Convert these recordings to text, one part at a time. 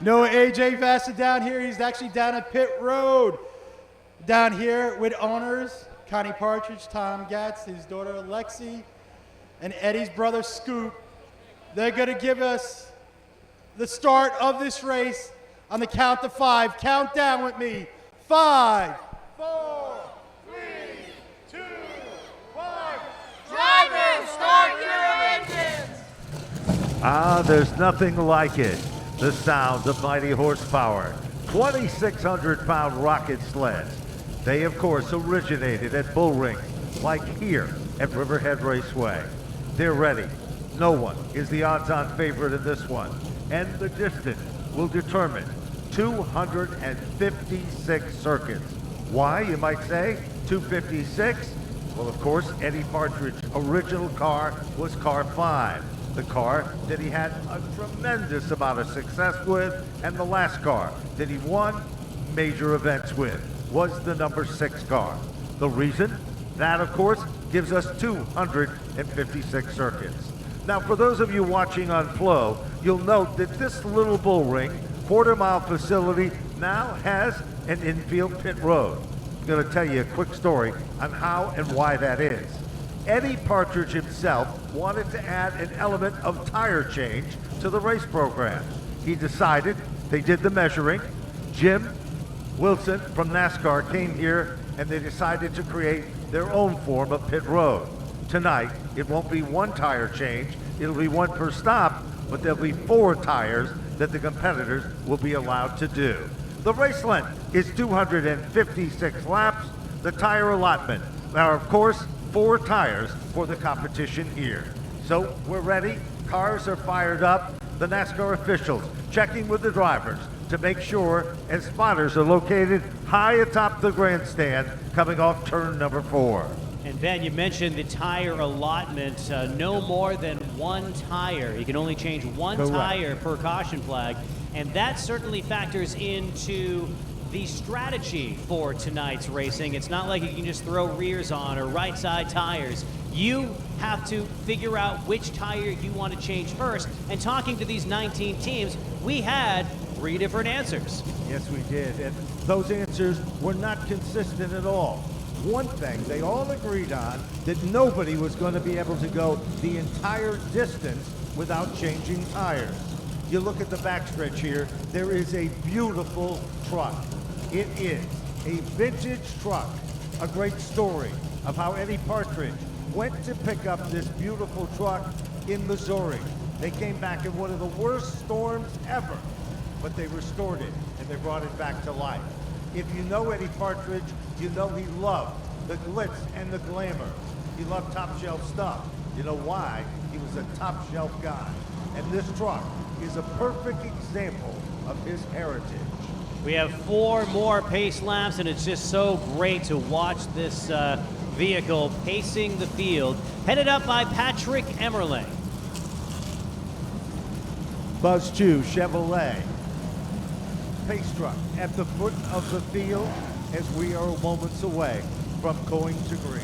No AJ Vassa down here. He's actually down at pit road. Down here with owners, Connie Partridge, Tom Gatz, his daughter Lexi, and Eddie's brother Scoop. They're gonna give us the start of this race on the count to 5. Count down with me. 5, 4, 3, 2, 1. Drivers, start your engines! Ah, there's nothing like it. The sound of mighty horsepower. 2,600-pound rocket sleds. They, of course, originated at bull rings, like here at Riverhead Raceway. They're ready. No one is the odds-on favorite in this one. And the distance will determine 256 circuits. Why, you might say, 256? Well, of course, Eddie Partridge's original car was car 5. The car that he had a tremendous amount of success with, and the last car that he won major events with was the number 6 car. The reason? That, of course, gives us 256 circuits. Now, for those of you watching on Flow, you'll note that this little bull ring, quarter-mile facility, now has an infield pit road. I'm going to tell you a quick story on how and why that is. Eddie Partridge himself wanted to add an element of tire change to the race program. He decided, they did the measuring. Jim Wilson from NASCAR came here and they decided to create their own form of pit road. Tonight, it won't be one tire change, it'll be one per stop, but there'll be 4 tires that the competitors will be allowed to do. The race length is 256 laps. The tire allotment, now of course, 4 tires for the competition here. So we're ready, cars are fired up, the NASCAR officials checking with the drivers to make sure, and spotters are located high atop the grandstand coming off turn number 4. And Ben, you mentioned the tire allotment, no more than 1 tire. You can only change 1 Correct. tire per caution flag, and that certainly factors into the strategy for tonight's racing. It's not like you can just throw rears on or right side tires. You have to figure out which tire you want to change first. And talking to these 19 teams, we had 3 different answers. Yes, we did, and those answers were not consistent at all. One thing they all agreed on, that nobody was going to be able to go the entire distance without changing tires. You look at the backstretch here, there is a beautiful truck. It is a vintage truck, a great story of how Eddie Partridge went to pick up this beautiful truck in Missouri. They came back in one of the worst storms ever, but they restored it and they brought it back to life. If you know Eddie Partridge, you know he loved the glitz and the glamour. He loved top shelf stuff. You know why? He was a top shelf guy. And this truck is a perfect example of his heritage. We have 4 more pace laps, and it's just so great to watch this vehicle pacing the field, headed up by Patrick Emmerling. Buzz Chu Chevrolet pace truck at the foot of the field as we are moments away from going to green.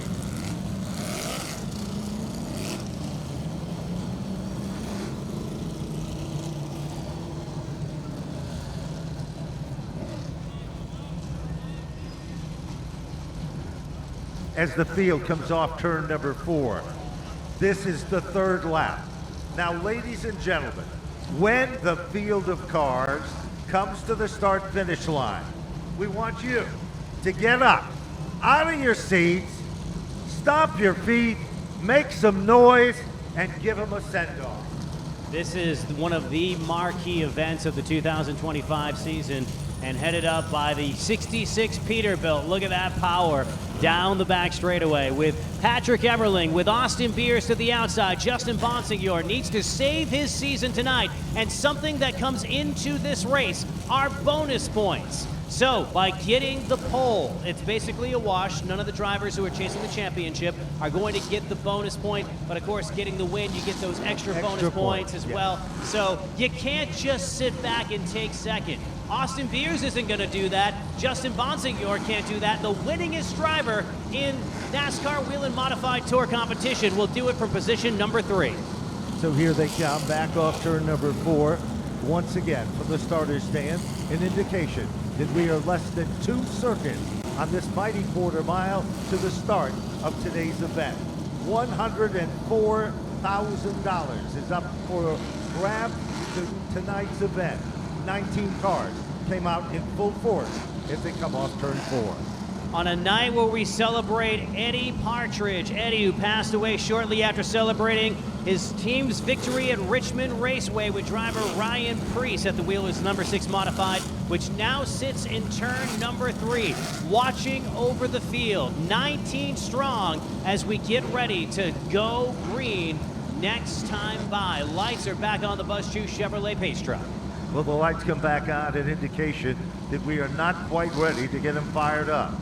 As the field comes off turn number 4. This is the 3rd lap. Now, ladies and gentlemen, when the field of cars comes to the start-finish line, we want you to get up out of your seats, stomp your feet, make some noise, and give them a send-off. This is one of the marquee events of the 2025 season, and headed up by the 66 Peterbilt. Look at that power down the back straightaway with Patrick Emmerling, with Austin Beers to the outside. Justin Bonsignor needs to save his season tonight, and something that comes into this race are bonus points. So by getting the pole, it's basically a wash. None of the drivers who are chasing the championship are going to get the bonus point, but of course getting the win, you get those extra bonus points as well. So you can't just sit back and take second. Austin Beers isn't going to do that. Justin Bonsignor can't do that. The winningest driver in NASCAR Whelen Modified Tour competition will do it from position number 3. So here they come back off turn number 4. once again from the starter's stand, an indication that we are less than 2 circuits on this mighty quarter mile to the start of today's event. $104,000 is up for grab to tonight's event. 19 cars came out in full force as they come off turn 4. On a night where we celebrate Eddie Partridge, Eddie who passed away shortly after celebrating his team's victory at Richmond Raceway with driver Ryan Preece at the wheel of his number 6 modified, which now sits in turn number 3, watching over the field, 19 strong as we get ready to go green next time by. Lights are back on the Buzz Chu Chevrolet Pace truck. Well, the lights come back on, an indication that we are not quite ready to get them fired up.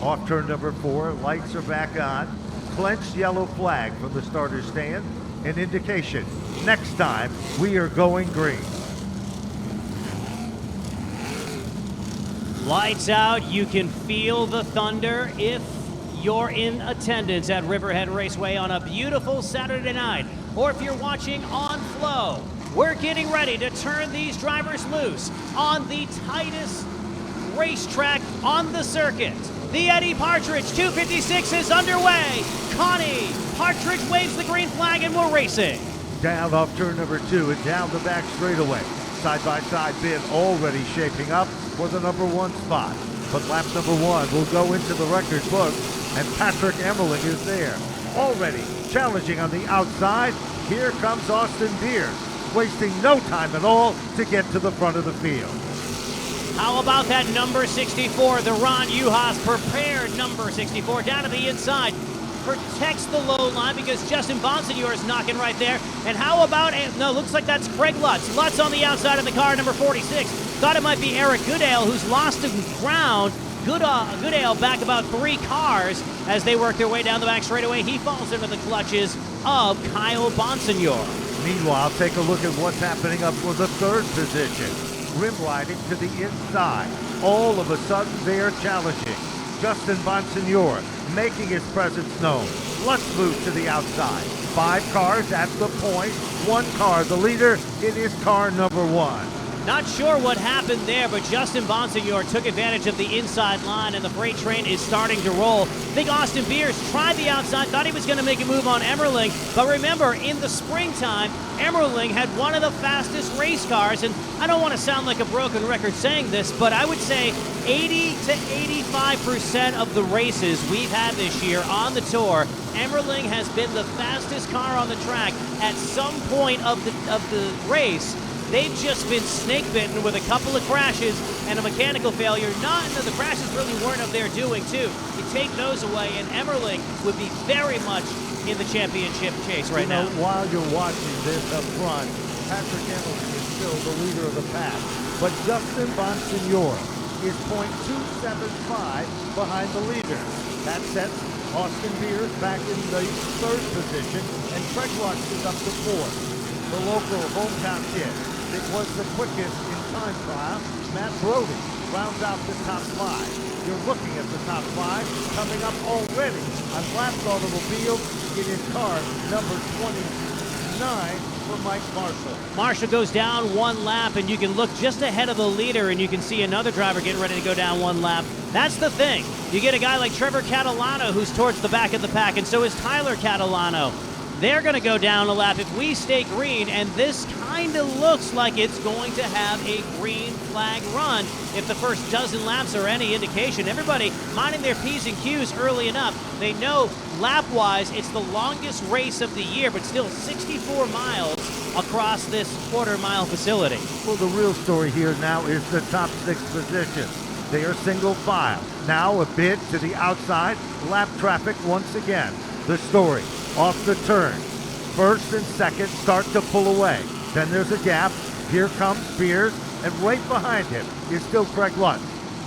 Off turn number 4, lights are back on. Clenched yellow flag from the starter's stand, an indication next time we are going green. Lights out, you can feel the thunder if you're in attendance at Riverhead Raceway on a beautiful Saturday night, or if you're watching on Flow. We're getting ready to turn these drivers loose on the tightest racetrack on the circuit. The Eddie Partridge 256 is underway. Connie Partridge waves the green flag and we're racing. Down off turn number 2 and down the back straightaway. Side-by-side bid already shaping up for the number 1 spot. But lap number 1 will go into the record book, and Patrick Emmerling is there. Already challenging on the outside. Here comes Austin Beers, wasting no time at all to get to the front of the field. How about that number 64, the Ron Uhas prepared number 64 down to the inside. Protects the low line because Justin Bonsignor is knocking right there. And how about, no, looks like that's Craig Lutz. Lutz on the outside of the car, number 46. Thought it might be Eric Goodale, who's lost the ground. Goodale back about 3 cars as they work their way down the back straightaway. He falls into the clutches of Kyle Bonsignor. Meanwhile, take a look at what's happening up for the 3rd position. Rim riding to the inside. All of a sudden, they're challenging. Justin Bonsignor making his presence known. Let's move to the outside. 5 cars at the point. 1 car, the leader. It is car number 1. Not sure what happened there, but Justin Bonsignor took advantage of the inside line, and the freight train is starting to roll. I think Austin Beers tried the outside, thought he was going to make a move on Emmerling, but remember, in the springtime, Emmerling had one of the fastest race cars, and I don't want to sound like a broken record saying this, but I would say 80 to 85% of the races we've had this year on the tour, Emmerling has been the fastest car on the track at some point of the race. They've just been snake bitten with a couple of crashes and a mechanical failure. The crashes really weren't of their doing, too. You take those away, and Emmerling would be very much in the championship chase right now. While you're watching this up front, Patrick Emmerling is still the leader of the pack. But Justin Bonsignor is .275 behind the leader. That sets Austin Beers back in the 3rd position, and Craig Lutz is up to 4th. The local hometown kid that was the quickest in time trial, Matt Brody, rounds out the top 5. You're looking at the top 5 coming up already on last automobile. It is car number 29 for Mike Marshall. Marshall goes down 1 lap, and you can look just ahead of the leader, and you can see another driver getting ready to go down 1 lap. That's the thing. You get a guy like Trevor Catalano, who's towards the back of the pack, and so is Tyler Catalano. They're going to go down a lap if we stay green, and this kind of looks like it's going to have a green flag run if the first dozen laps are any indication. Everybody minding their P's and Q's early enough. They know lap-wise it's the longest race of the year, but still 64 miles across this quarter-mile facility. Well, the real story here now is the top 6 positions. They are single file. Now a bit to the outside, lap traffic once again. The story. Off the turn. 1st and 2nd start to pull away. Then there's a gap. Here comes Beers, and right behind him is still Craig Lutz.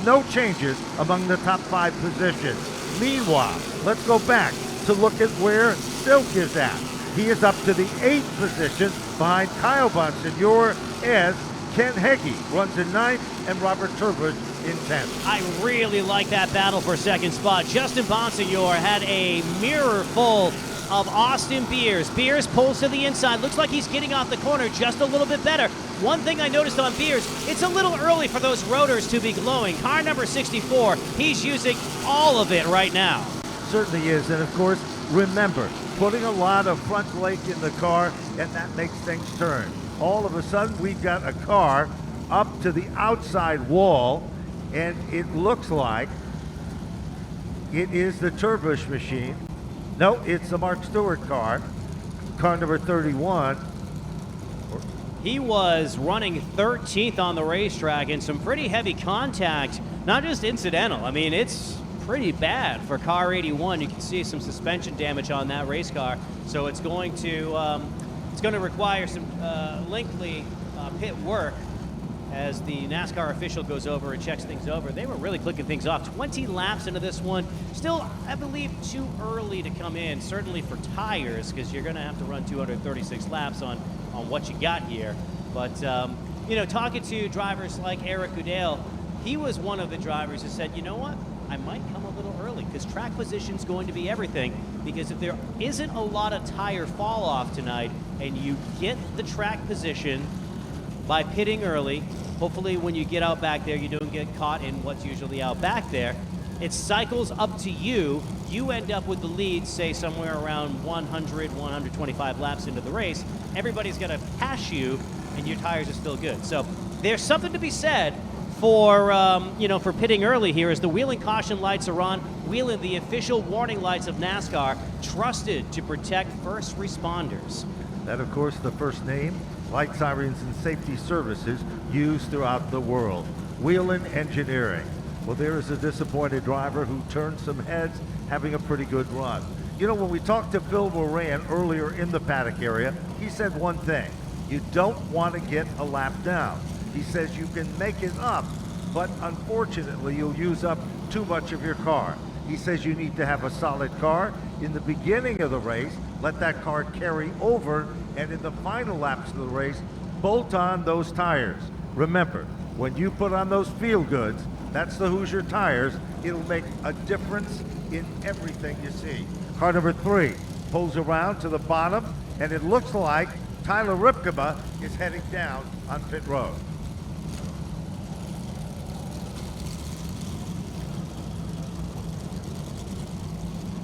No changes among the top 5 positions. Meanwhile, let's go back to look at where Silk is at. He is up to the 8th position behind Kyle Bonsignor as Ken Heggie runs in 9th and Robert Turbridge in 10th. I really like that battle for 2nd spot. Justin Bonsignor had a mirror full of Austin Beers. Beers pulls to the inside. Looks like he's getting off the corner just a little bit better. One thing I noticed on Beers, it's a little early for those rotors to be glowing. Car number 64, he's using all of it right now. Certainly is, and of course, remember, putting a lot of front lake in the car, and that makes things turn. All of a sudden, we've got a car up to the outside wall, and it looks like it is the Turbush machine. No, it's the Mark Stewart car, car number 31. He was running 13th on the racetrack in some pretty heavy contact, not just incidental. I mean, it's pretty bad for car 81. You can see some suspension damage on that race car, so it's going to require some lengthy pit work as the NASCAR official goes over and checks things over. They were really clicking things off. 20 laps into this one. Still, I believe, too early to come in, certainly for tires, because you're going to have to run 236 laps on what you got here. But, talking to drivers like Eric Goodale, he was one of the drivers who said, you know what, I might come a little early because track position's going to be everything, because if there isn't a lot of tire fall off tonight and you get the track position by pitting early, hopefully when you get out back there, you don't get caught in what's usually out back there. It cycles up to you. You end up with the lead, say somewhere around 100, 125 laps into the race. Everybody's going to pass you, and your tires are still good. So there's something to be said for for pitting early here as the wheeling caution lights are on. Wheeling, the official warning lights of NASCAR, trusted to protect first responders. That, of course, the first name, light sirens and safety services used throughout the world. Whelen Engineering. Well, there is a disappointed driver who turned some heads, having a pretty good run. You know, when we talked to Phil Moran earlier in the paddock area, he said one thing: you don't want to get a lap down. He says you can make it up, but unfortunately you'll use up too much of your car. He says you need to have a solid car in the beginning of the race, let that car carry over, and in the final laps of the race, bolt on those tires. Remember, when you put on those feel goods, that's the Hoosier tires, it'll make a difference in everything you see. Car number 3 pulls around to the bottom, and it looks like Tyler Ripkema is heading down on pit road.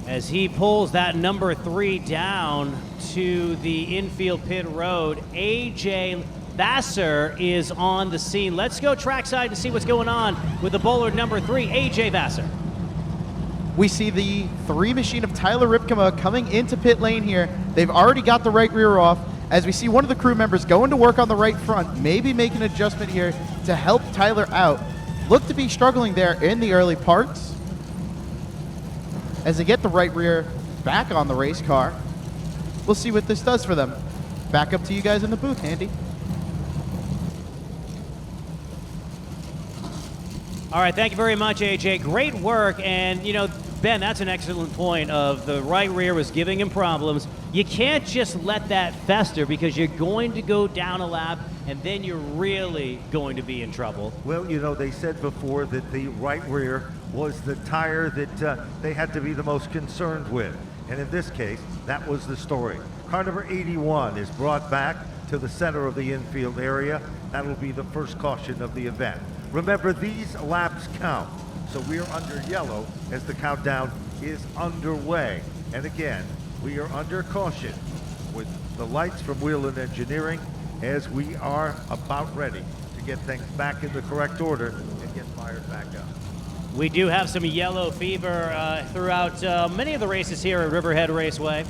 As he pulls that number 3 down to the infield pit road, AJ Vassar is on the scene. Let's go trackside to see what's going on with the bowler number 3, AJ Vassar. We see the 3 machine of Tyler Ripkema coming into pit lane here. They've already got the right rear off, as we see one of the crew members going to work on the right front, maybe make an adjustment here to help Tyler out. Look to be struggling there in the early parts as they get the right rear back on the race car. We'll see what this does for them. Back up to you guys in the booth, Andy. All right, thank you very much, AJ. Great work. And, Ben, that's an excellent point of the right rear was giving him problems. You can't just let that fester, because you're going to go down a lap and then you're really going to be in trouble. Well, they said before that the right rear was the tire that they had to be the most concerned with. And in this case, that was the story. Car number 81 is brought back to the center of the infield area. That will be the first caution of the event. Remember, these laps count, so we are under yellow as the countdown is underway. And again, we are under caution with the lights from Whelen Engineering as we are about ready to get things back in the correct order and get fired back up. We do have some yellow fever throughout many of the races here at Riverhead Raceway.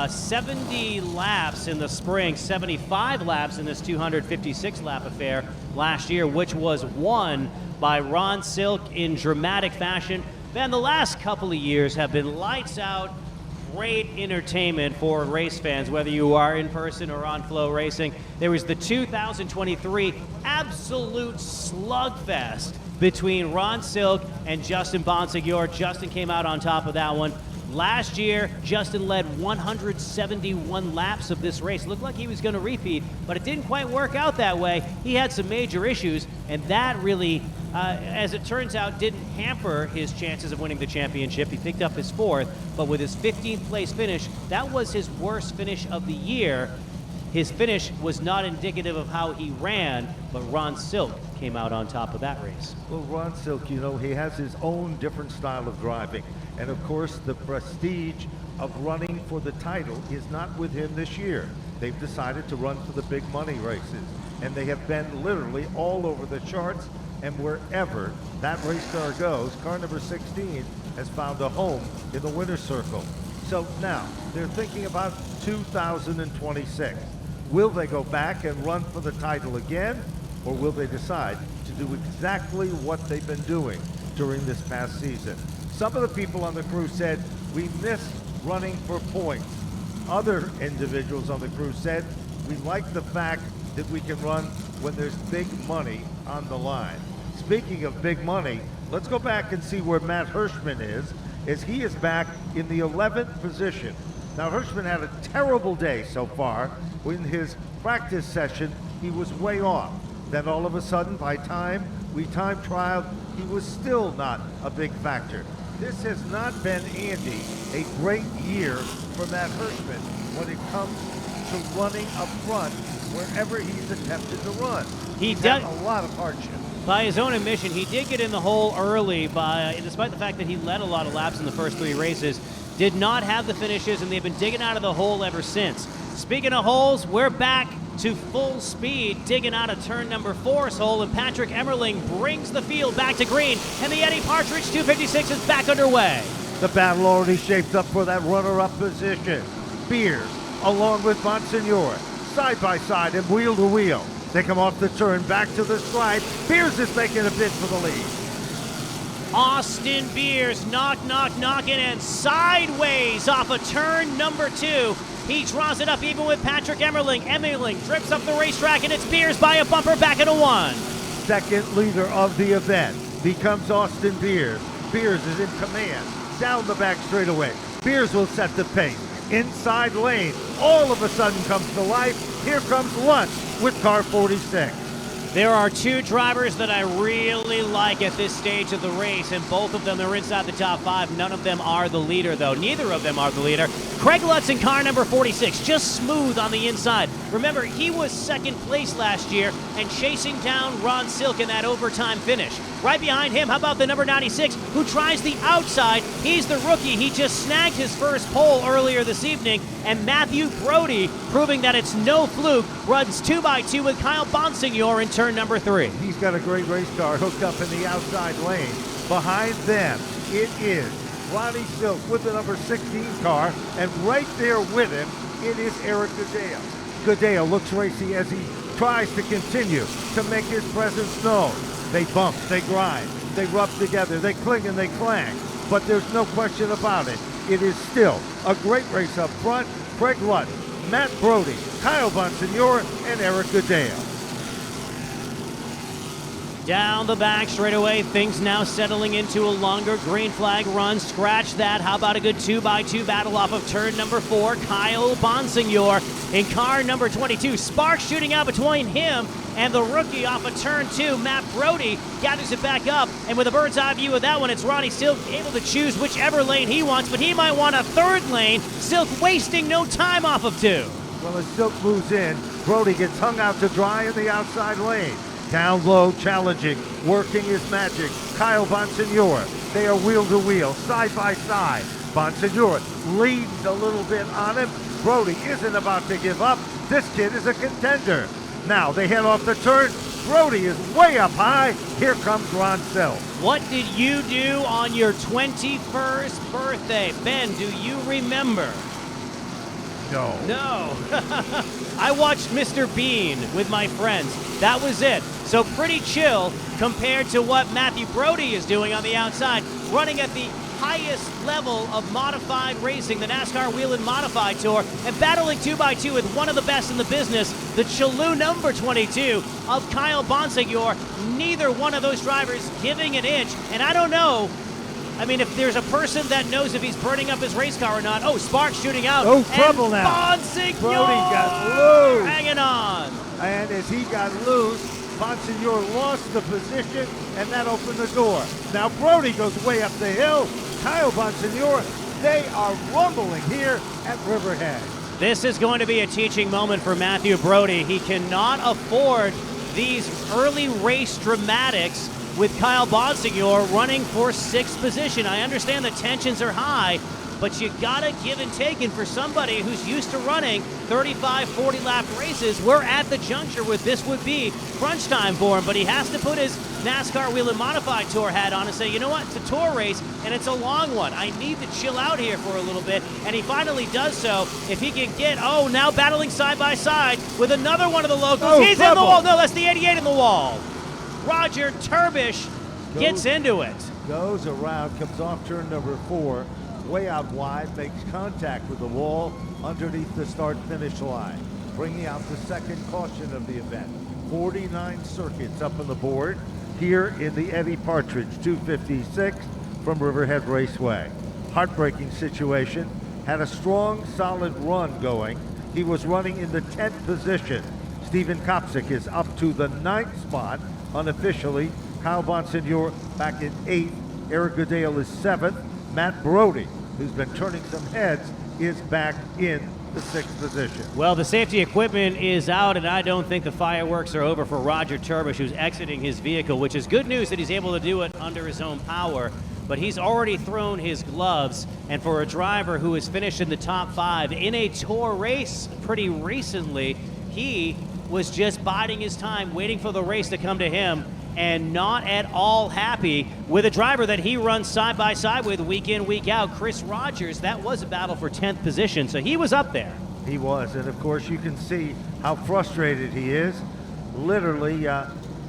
70 laps in the spring, 75 laps in this 256 lap affair last year, which was won by Ron Silk in dramatic fashion. Man, the last couple of years have been lights out, great entertainment for race fans, whether you are in person or on Flow Racing. There was the 2023 absolute slugfest between Ron Silk and Justin Bonsignor. Justin came out on top of that one. Last year, Justin led 171 laps of this race. Looked like he was going to repeat, but it didn't quite work out that way. He had some major issues, and that really, as it turns out, didn't hamper his chances of winning the championship. He picked up his 4th, but with his 15th place finish, that was his worst finish of the year. His finish was not indicative of how he ran, but Ron Silk came out on top of that race. Well, Ron Silk, you know, he has his own different style of driving. And of course, the prestige of running for the title is not with him this year. They've decided to run for the big money races. And they have been literally all over the charts. And wherever that race car goes, car number 16 has found a home in the winner's circle. So now they're thinking about 2026. Will they go back and run for the title again, or will they decide to do exactly what they've been doing during this past season? Some of the people on the crew said, we miss running for points. Other individuals on the crew said, we like the fact that we can run when there's big money on the line. Speaking of big money, let's go back and see where Matt Hirschman is, as he is back in the 11th position. Now, Hirschman had a terrible day so far. In his practice session, he was way off. Then all of a sudden, by time we time trialed, he was still not a big factor. This has not been, Andy, a great year for Matt Hirschman when it comes to running up front wherever he's attempted to run. He's had a lot of hardship. By his own admission, he did get in the hole early, despite the fact that he led a lot of laps in the first 3 races. Did not have the finishes, and they've been digging out of the hole ever since. Speaking of holes, we're back to full speed, digging out of turn number 4's hole, and Patrick Emmerling brings the field back to green, and the Eddie Partridge 256 is back underway. The battle already shaped up for that runner-up position. Beers, along with Monsignor, side by side and wheel to wheel. They come off the turn, back to the stripe. Beers is making a bid for the lead. Austin Beers knocking and sideways off of turn number 2. He draws it up even with Patrick Emmerling. Emmerling drips up the racetrack, and it's Beers by a bumper back into 1. Second leader of the event becomes Austin Beers. Beers is in command down the back straightaway. Beers will set the pace. Inside lane, all of a sudden comes to life. Here comes Lutz with car 46. There are 2 drivers that I really like at this stage of the race, and both of them are inside the top 5. None of them are the leader, though. Neither of them are the leader. Craig Lutz in car number 46, just smooth on the inside. Remember, he was second place last year and chasing down Ron Silk in that overtime finish. Right behind him, how about the number 96, who tries the outside? He's the rookie. He just snagged his first pole earlier this evening, and Matthew Brody, proving that it's no fluke, runs 2x2 with Kyle Bonsignor in turn number 3. He's got a great race car hooked up in the outside lane. Behind them, it is Ronnie Silk with the number 16 car, and right there with him, it is Eric Goodale. Goodale looks racy as he tries to continue to make his presence known. They bump, they grind, they rub together, they cling and they clang, but there's no question about it. It is still a great race up front. Craig Lutz, Matt Brody, Kyle Bonsignor, and Eric Goodale. Down the back straightaway, things now settling into a longer green flag run. Scratch that. How about a good 2x2 battle off of turn number 4? Kyle Bonsignor in car number 22. Sparks shooting out between him and the rookie off of turn 2. Matt Brody gathers it back up, and with a bird's eye view of that one, it's Ronnie Silk able to choose whichever lane he wants, but he might want a third lane. Silk wasting no time off of 2. Well, as Silk moves in, Brody gets hung out to dry in the outside lane. Down low, challenging, working his magic. Kyle Bonsignor. They are wheel to wheel, side by side. Bonsignor leads a little bit on him. Brody isn't about to give up. This kid is a contender. Now they head off the turn. Brody is way up high. Here comes Ron Silk. What did you do on your 21st birthday? Ben, do you remember? No. I watched Mr. Bean with my friends. That was it. So pretty chill compared to what Matthew Brody is doing on the outside, running at the highest level of modified racing, the NASCAR Whelen Modified Tour, and battling 2x2 with one of the best in the business, the Chalou number 22 of Kyle Bonsignor. Neither one of those drivers giving an inch, and I don't know. I mean, if there's a person that knows if he's burning up his race car or not. Oh, Sparks shooting out. Oh, trouble now. Bonsignor Brody got loose. hanging on. And as he got loose, Bonsignor lost the position, and that opened the door. Now Brody goes way up the hill. Kyle Bonsignor, they are rumbling here at Riverhead. This is going to be a teaching moment for Matthew Brody. He cannot afford these early race dramatics with Kyle Bonsignor running for 6th position. I understand the tensions are high, but you gotta give and take. And for somebody who's used to running 35, 40 lap races, we're at the juncture where this would be crunch time for him. But he has to put his NASCAR Whelen Modified Tour hat on and say, you know what, it's a tour race and it's a long one. I need to chill out here for a little bit. And he finally does so. If he can get, now battling side by side with another one of the locals. He's in the wall. No, that's the 88 in the wall. Roger Turbish gets into it. Goes around, comes off turn number 4, way out wide, makes contact with the wall underneath the start-finish line, bringing out the second caution of the event. 49 circuits up on the board here in the Eddie Partridge 256 from Riverhead Raceway. Heartbreaking situation. Had a strong, solid run going. He was running in the 10th position. Steven Kopsick is up to the 9th spot unofficially. Kyle Bonsignor back in 8th. Eric Goodale is 7th. Matt Brody, who's been turning some heads, is back in the 6th position. Well, the safety equipment is out, and I don't think the fireworks are over for Roger Turbish, who's exiting his vehicle, which is good news that he's able to do it under his own power. But he's already thrown his gloves, and for a driver who has finished in the top 5 in a tour race pretty recently, he was just biding his time, waiting for the race to come to him, and not at all happy with a driver that he runs side by side with week in, week out, Chris Rogers. That was a battle for 10th position, so he was up there. He was, and of course you can see how frustrated he is, literally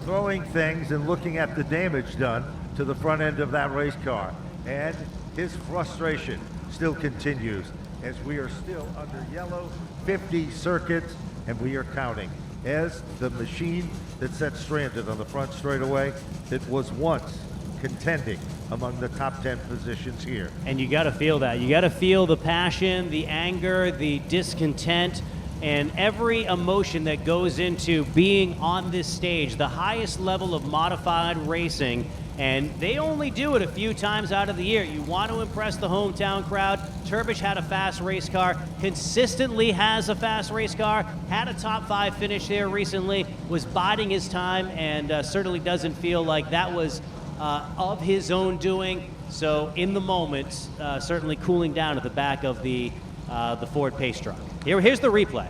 throwing things and looking at the damage done to the front end of that race car. And his frustration still continues as we are still under yellow, 50 circuits, and we are counting as the machine that sat stranded on the front straightaway that was once contending among the top 10 positions here. And you got to feel that. You got to feel the passion, the anger, the discontent, and every emotion that goes into being on this stage, the highest level of modified racing. And they only do it a few times out of the year. You want to impress the hometown crowd. Turbish had a fast race car, consistently has a fast race car, had a top 5 finish there recently, was biding his time, and certainly doesn't feel like that was of his own doing. So in the moment, certainly cooling down at the back of the Ford Pace truck. Here's the replay.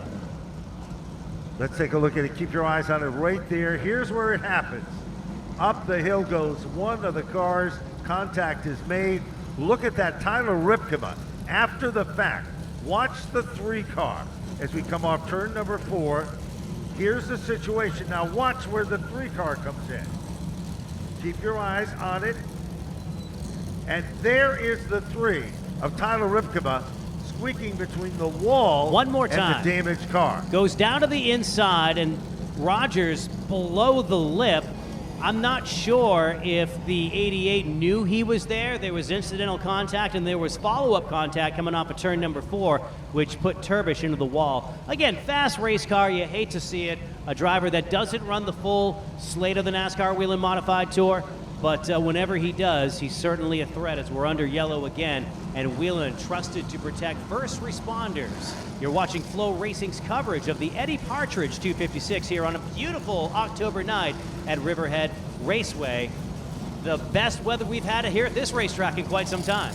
Let's take a look at it. Keep your eyes on it right there. Here's where it happens. Up the hill goes one of the cars. Contact is made. Look at that, Tyler Ripkema. After the fact, watch the 3 car as we come off turn number 4. Here's the situation. Now watch where the 3 car comes in. Keep your eyes on it. And there is the 3 of Tyler Ripkema squeaking between the wall one more time. And the damaged car. Goes down to the inside, and Rogers below the lip. I'm not sure if the 88 knew he was there. There was incidental contact, and there was follow-up contact coming off of turn number 4, which put Turbish into the wall. Again, fast race car, you hate to see it. A driver that doesn't run the full slate of the NASCAR Whelen Modified Tour, but whenever he does, he's certainly a threat as we're under yellow again, and Whelen trusted to protect first responders. You're watching Flow Racing's coverage of the Eddie Partridge 256 here on a beautiful October night at Riverhead Raceway. The best weather we've had here at this racetrack in quite some time.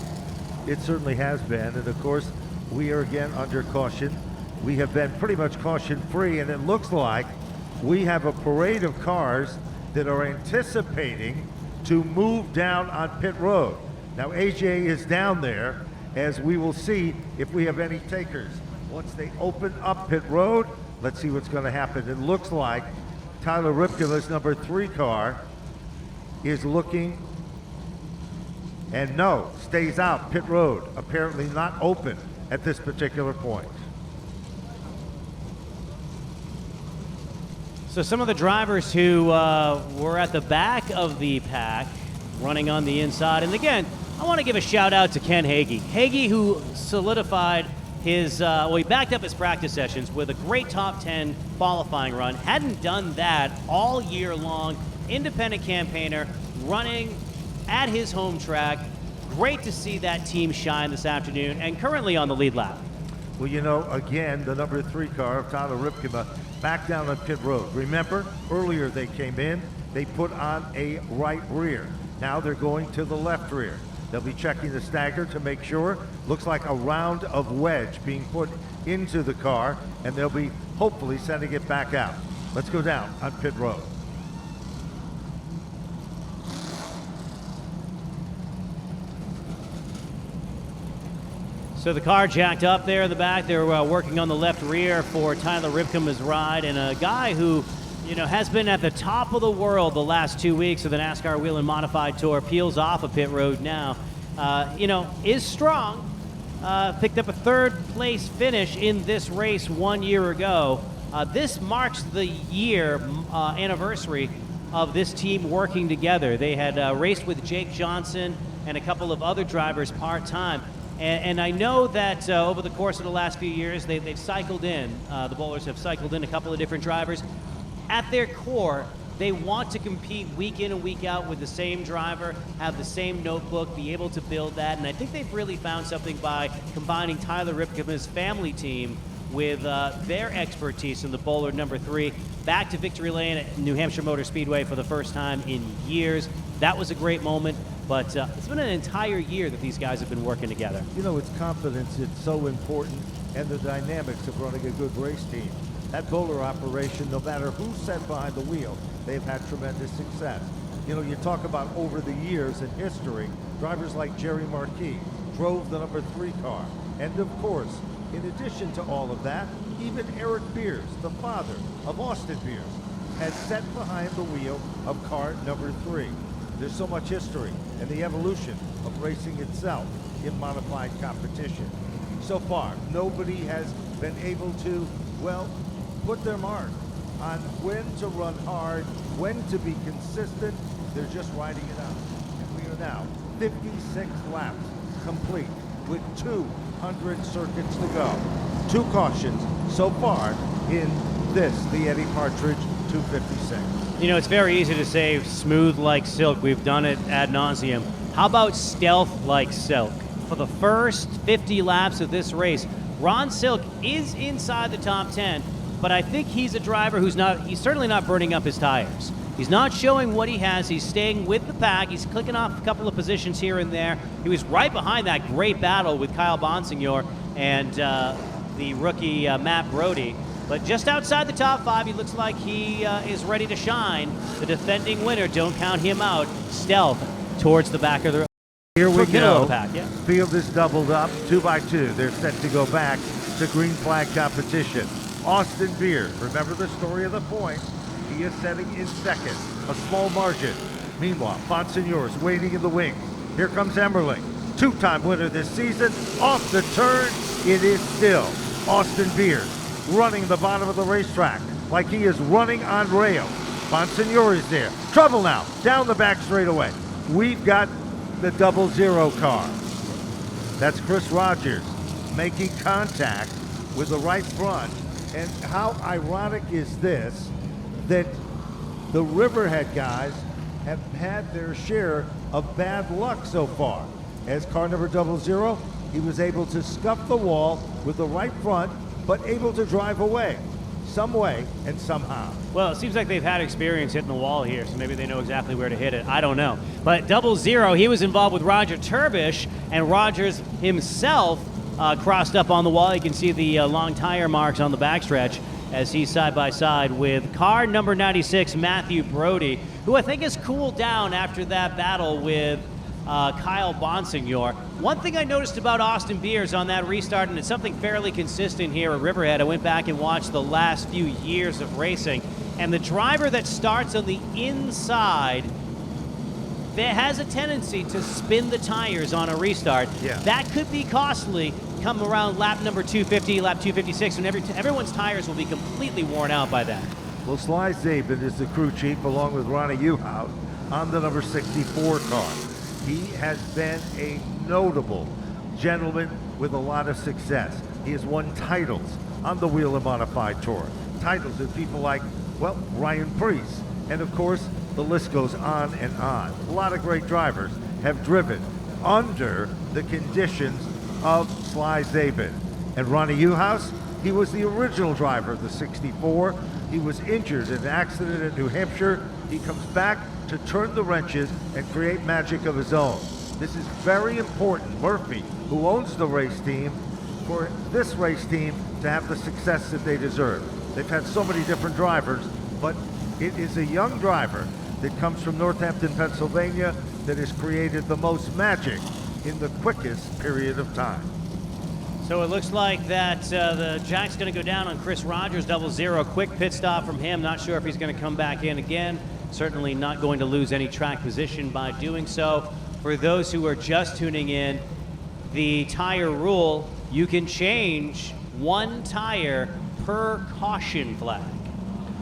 It certainly has been, and of course, we are again under caution. We have been pretty much caution-free, and it looks like we have a parade of cars that are anticipating to move down on pit road. Now AJ is down there, as we will see if we have any takers. Once they open up pit road, let's see what's going to happen. It looks like Tyler Ripkema's number 3 car is looking, and no, stays out pit road. Apparently not open at this particular point. So some of the drivers who were at the back of the pack running on the inside, and again, I want to give a shout out to Ken Hagee. Hagee, who solidified his, he backed up his practice sessions with a great top 10 qualifying run. Hadn't done that all year long. Independent campaigner running at his home track. Great to see that team shine this afternoon, and currently on the lead lap. Well, you know, again, the number 3 car of Tyler Ripkema back down on pit road. Remember, earlier they came in, they put on a right rear. Now they're going to the left rear. They'll be checking the stagger to make sure. Looks like a round of wedge being put into the car, and they'll be hopefully sending it back out. Let's go down on pit road. So the car jacked up there in the back. They're working on the left rear for Tyler Ripkema's ride, and a guy who, you know, has been at the top of the world the last 2 weeks of the NASCAR Whelen Modified Tour, peels off a pit road now. You know, is strong. Picked up a 3rd place finish in this race 1 year ago. This marks the year anniversary of this team working together. They had raced with Jake Johnson and a couple of other drivers part-time. And I know that over the course of the last few years, they've cycled in, the bowlers have cycled in a couple of different drivers. At their core, they want to compete week in and week out with the same driver, have the same notebook, be able to build that. And I think they've really found something by combining Tyler Ripkema's family team with their expertise in the bowler number 3 back to victory lane at New Hampshire Motor Speedway for the first time in years. That was a great moment. But it's been an entire year that these guys have been working together. You know, it's confidence. It's so important, and the dynamics of running a good race team. That bowler operation, no matter who sat behind the wheel, they've had tremendous success. You know, you talk about over the years in history, drivers like Jerry Marquis drove the number 3 car. And of course, in addition to all of that, even Eric Beers, the father of Austin Beers, has sat behind the wheel of car number 3. There's so much history and the evolution of racing itself in modified competition. So far, nobody has been able to, well, put their mark on when to run hard, when to be consistent. They're just riding it out. And we are now 56 laps complete with 200 circuits to go. 2 cautions so far in this, the Eddie Partridge 256. You know, it's very easy to say smooth like silk. We've done it ad nauseum. How about stealth like silk? For the first 50 laps of this race, Ron Silk is inside the top 10, but I think he's a driver he's certainly not burning up his tires. He's not showing what he has. He's staying with the pack. He's clicking off a couple of positions here and there. He was right behind that great battle with Kyle Bonsignor and the rookie Matt Brody. But just outside the top 5, he looks like he is ready to shine. The defending winner, don't count him out. Stealth towards the back of the Here we go. Pack, yeah. Field is doubled up, 2 by 2. They're set to go back to green flag competition. Austin Beers, remember the story of the point. He is setting in second, a small margin. Meanwhile, Bonsignor is waiting in the wings. Here comes Emmerling, 2-time winner this season. Off the turn, it is still Austin Beers, running the bottom of the racetrack like he is running on rails. Bonsignor is there. Trouble now, down the back straightaway. We've got the 00 car. That's Chris Rogers making contact with the right front. And how ironic is this, that the Riverhead guys have had their share of bad luck so far. As car number 00, he was able to scuff the wall with the right front, but able to drive away some way and somehow. Well, it seems like they've had experience hitting the wall here, so maybe they know exactly where to hit it. I don't know. But 00, he was involved with Roger Turbish, and Rogers himself crossed up on the wall. You can see the long tire marks on the backstretch as he's side by side with car number 96, Matthew Brody, who I think has cooled down after that battle with Kyle Bonsignor. One thing I noticed about Austin Beers on that restart, and it's something fairly consistent here at Riverhead, I went back and watched the last few years of racing, and the driver that starts on the inside that has a tendency to spin the tires on a restart. Yeah. That could be costly come around lap number 250, lap 256, when everyone's tires will be completely worn out by that. Well, Sly Zabin is the crew chief along with Ronnie Uhout on the number 64 car. He has been a notable gentleman with a lot of success. He has won titles on the Whelen Modified Tour. Titles with people like, well, Ryan Preece. And of course, the list goes on and on. A lot of great drivers have driven under the conditions of Sly Zabin. And Ronnie Uhouse, he was the original driver of the 64. He was injured in an accident in New Hampshire. He comes back to turn the wrenches and create magic of his own. This is very important. Murphy, who owns the race team, for this race team to have the success that they deserve. They've had so many different drivers, but it is a young driver that comes from Northampton, Pennsylvania, that has created the most magic in the quickest period of time. So it looks like that the jack's going to go down on Chris Rogers, 00. Quick pit stop from him. Not sure if he's going to come back in again. Certainly not going to lose any track position by doing so. For those who are just tuning in, the tire rule, you can change one tire per caution flag.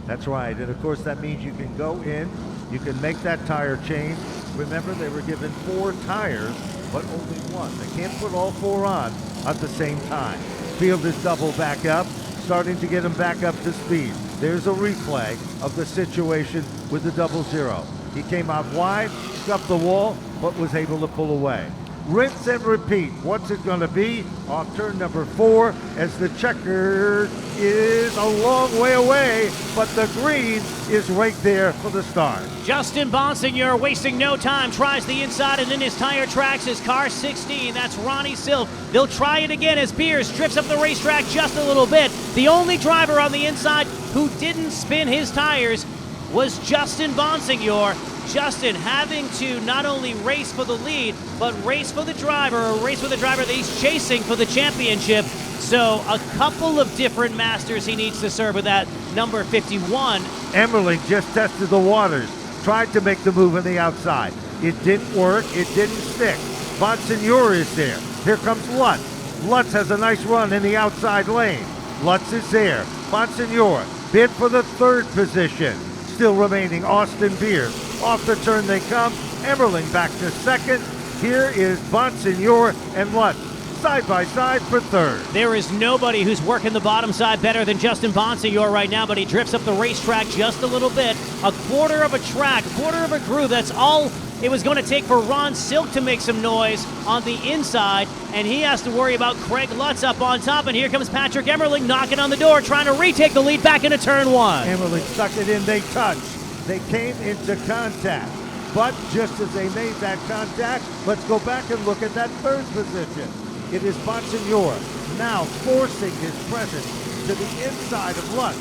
That's right, and of course that means you can go in, you can make that tire change. Remember, they were given 4 tires, but only one. They can't put all 4 on at the same time. Field is double back up, starting to get him back up to speed. There's a replay of the situation with the 00. He came out wide, scuffed the wall, but was able to pull away. Rinse and repeat. What's it going to be off turn number 4 as the checker is a long way away, but the green is right there for the start. Justin Bonsignor wasting no time, tries the inside and then his tire tracks his car 16. That's Ronnie Silk. They'll try it again as Beers drifts up the racetrack just a little bit. The only driver on the inside who didn't spin his tires was Justin Bonsignor. Justin having to not only race for the lead, but race for the driver, or race for the driver that he's chasing for the championship. So a couple of different masters he needs to serve with that number 51. Emmerling just tested the waters, tried to make the move on the outside. It didn't work, it didn't stick. Bonsignor is there. Here comes Lutz. Lutz has a nice run in the outside lane. Lutz is there. Bonsignor bid for the 3rd position. Still remaining Austin Beers. Off the turn they come. Emmerling back to 2nd. Here is Bonsignor and Lutz side by side for 3rd. There is nobody who's working the bottom side better than Justin Bonsignor right now, but he drifts up the racetrack just a little bit. A quarter of a track, quarter of a groove. That's all it was going to take for Ron Silk to make some noise on the inside, and he has to worry about Craig Lutz up on top, and here comes Patrick Emmerling knocking on the door, trying to retake the lead back into turn 1. Emmerling sucked it in, they touched. They came into contact, but just as they made that contact, let's go back and look at that 3rd position. It is Bonsignor now forcing his presence to the inside of Lutz.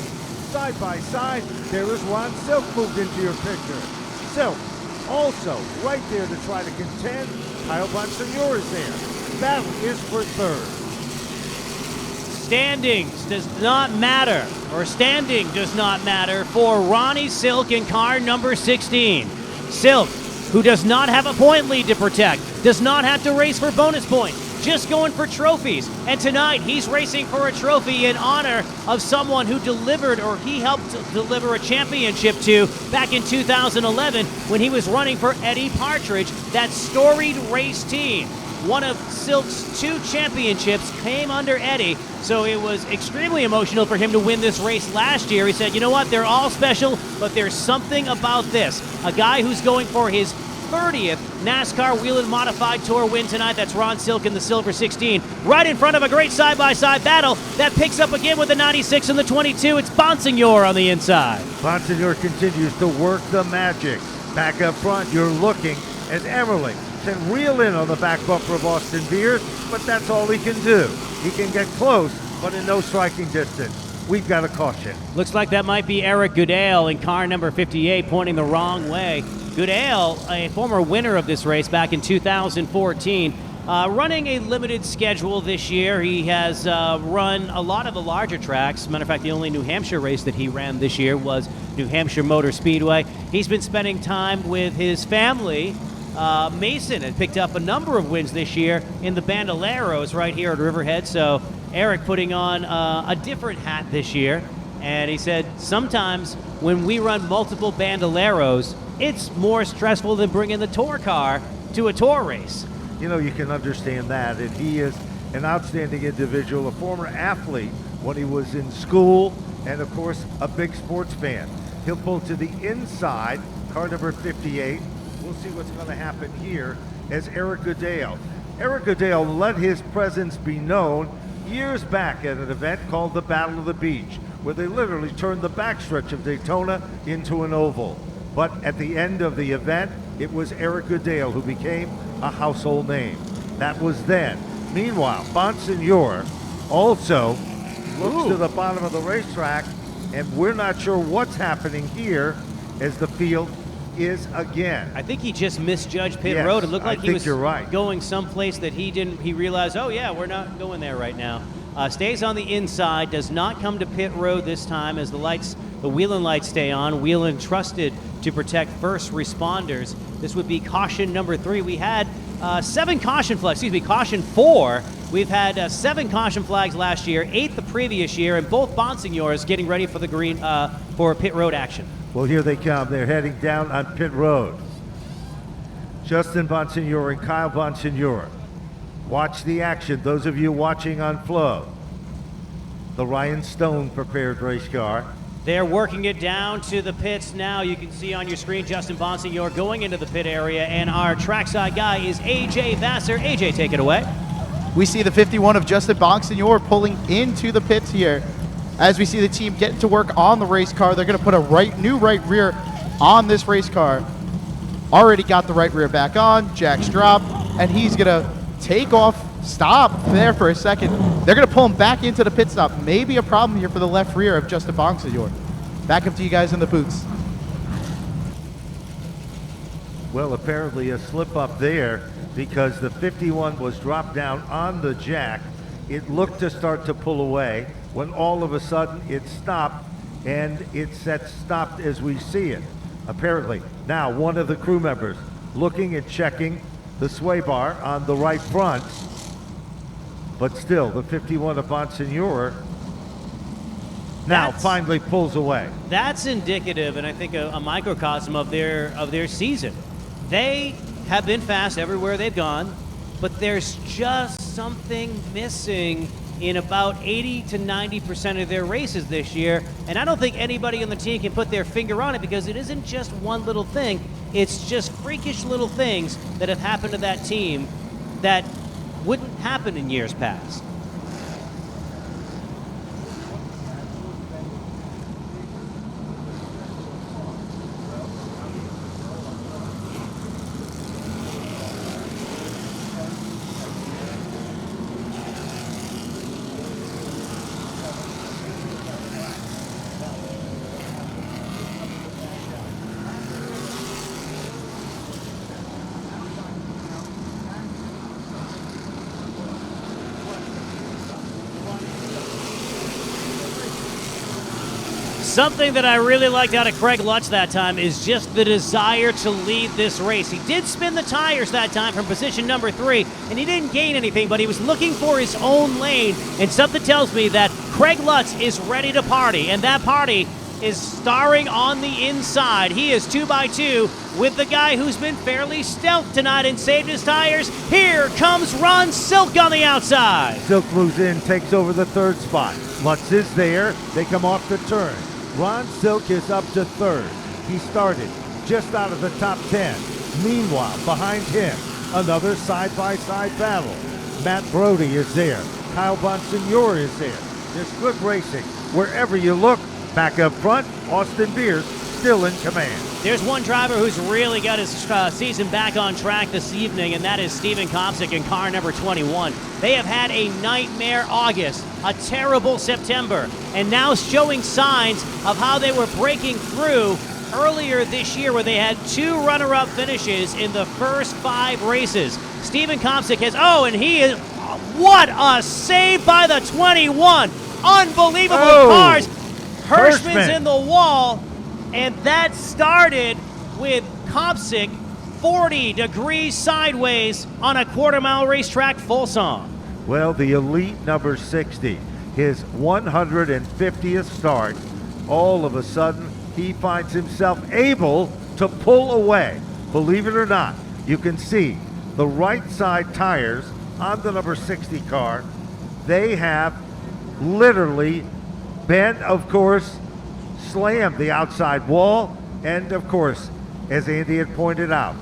Side by side, there is Ron Silk moved into your picture. Silk also right there to try to contend. Kyle Bonsignor is there. Battle is for 3rd. Standings does not matter, or standing does not matter for Ronnie Silk in car number 16. Silk, who does not have a point lead to protect, does not have to race for bonus points, just going for trophies. And tonight he's racing for a trophy in honor of someone who delivered, or he helped deliver a championship to back in 2011 when he was running for Eddie Partridge, that storied race team. One of Silk's 2 championships came under Eddie, so it was extremely emotional for him to win this race last year. He said, you know what, they're all special, but there's something about this. A guy who's going for his 30th NASCAR Whelen Modified Tour win tonight. That's Ron Silk in the Silver 16. Right in front of a great side-by-side battle that picks up again with the 96 and the 22. It's Bonsignor on the inside. Bonsignor continues to work the magic. Back up front, you're looking at Emmerling. Can reel in on the back bumper of Austin Beers, but that's all he can do. He can get close, but in no striking distance. We've got a caution. Looks like that might be Eric Goodale in car number 58, pointing the wrong way. Goodale, a former winner of this race back in 2014, running a limited schedule this year. He has run a lot of the larger tracks. Matter of fact, the only New Hampshire race that he ran this year was New Hampshire Motor Speedway. He's been spending time with his family. Mason had picked up a number of wins this year in the Bandoleros right here at Riverhead. So Eric putting on a different hat this year. And he said, sometimes when we run multiple Bandoleros, it's more stressful than bringing the tour car to a tour race. You know, you can understand that. And he is an outstanding individual, a former athlete when he was in school, and of course, a big sports fan. He'll pull to the inside, car number 58. We'll see what's going to happen here as Eric Goodale. Eric Goodale let his presence be known years back at an event called the Battle of the Beach, where they literally turned the backstretch of Daytona into an oval. But at the end of the event, it was Eric Goodale who became a household name. That was then. Meanwhile, Bonsignor also looks to the bottom of the racetrack, and we're not sure what's happening here as the field is again. I think he just misjudged pit Yes, road. It looked like I he think was you're right. going someplace that he realized, oh yeah, we're not going there right now. Stays on the inside, does not come to pit road this time as the Whelen lights stay on. Whelen trusted to protect first responders. This would be caution number 3. We had 7 caution flags, caution 4. We've had 7 caution flags last year, 8 the previous year, and both Bonsignors getting ready for the green for pit road action. Well, here they come. They're heading down on pit road. Justin Bonsignor and Kyle Bonsignor. Watch the action, those of you watching on Flow. The Ryan Stone prepared race car. They're working it down to the pits now. You can see on your screen Justin Bonsignor going into the pit area, and our trackside guy is AJ Vassar. AJ, take it away. We see the 51 of Justin Bonsignor pulling into the pits here. As we see the team getting to work on the race car, they're going to put a new right rear on this race car. Already got the right rear back on. Jack's dropped, and he's going to take off, stop there for a second. They're going to pull him back into the pit stop. Maybe a problem here for the left rear of Justin Bonsignor. Back up to you guys in the boots. Well, apparently a slip up there because the 51 was dropped down on the jack. It looked to start to pull away when all of a sudden it stopped, and it said stopped as we see it. Apparently, now one of the crew members looking and checking the sway bar on the right front, but still the 51 of Bonsignor now finally pulls away. That's indicative, and I think a microcosm of their season. They have been fast everywhere they've gone, but there's just something missing in about 80 to 90% of their races this year, and I don't think anybody on the team can put their finger on it because it isn't just one little thing. It's just freakish little things that have happened to that team that wouldn't happen in years past. Something that I really liked out of Craig Lutz that time is just the desire to lead this race. He did spin the tires that time from position number 3, and he didn't gain anything, but he was looking for his own lane, and something tells me that Craig Lutz is ready to party, and that party is starring on the inside. He is 2x2 with the guy who's been fairly stealth tonight and saved his tires. Here comes Ron Silk on the outside. Silk moves in, takes over the 3rd spot. Lutz is there. They come off the turn. Ron Silk is up to 3rd. He started just out of the top 10. Meanwhile, behind him, another side-by-side battle. Matt Brody is there. Kyle Bonsignor is there. There's good racing wherever you look. Back up front, Austin Beers still in command. There's one driver who's really got his season back on track this evening, and that is Steven Kopsick in car number 21. They have had a nightmare August, a terrible September, and now showing signs of how they were breaking through earlier this year where they had 2 runner-up finishes in the first 5 races. Steven Kopsick has, what a save by the 21. Unbelievable cars. Hirschman's in the wall, and that started with Kopsick 40 degrees sideways on a quarter-mile racetrack full song. Well, the elite number 60, his 150th start, all of a sudden he finds himself able to pull away. Believe it or not, you can see the right side tires on the number 60 car. They have literally been, of course, slammed the outside wall, and of course, as Andy had pointed out,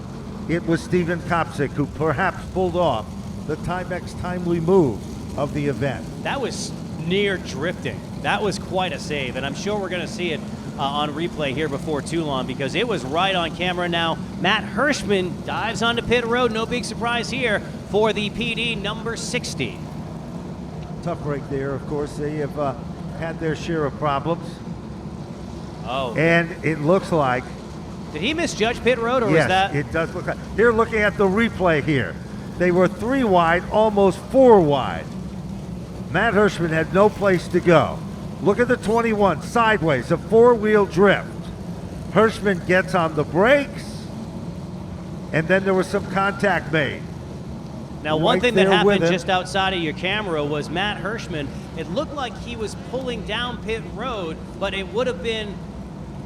it was Steven Kopsick who perhaps pulled off the Timex timely move of the event. That was near drifting. That was quite a save, and I'm sure we're going to see it on replay here before too long because it was right on camera. Now, Matt Hirschman dives onto pit road. No big surprise here for the PD number 60. Tough break there, of course. They have had their share of problems. Oh. And it looks like... Did he misjudge pit road, or yes, was that... it does look like... Here, looking at the replay here. They were 3 wide, almost 4 wide. Matt Hirschman had no place to go. Look at the 21, sideways, a 4-wheel drift. Hirschman gets on the brakes, and then there was some contact made. Now, one Right thing that there with happened him. just outside of your camera was Matt Hirschman, it looked like he was pulling down pit road, but it would have been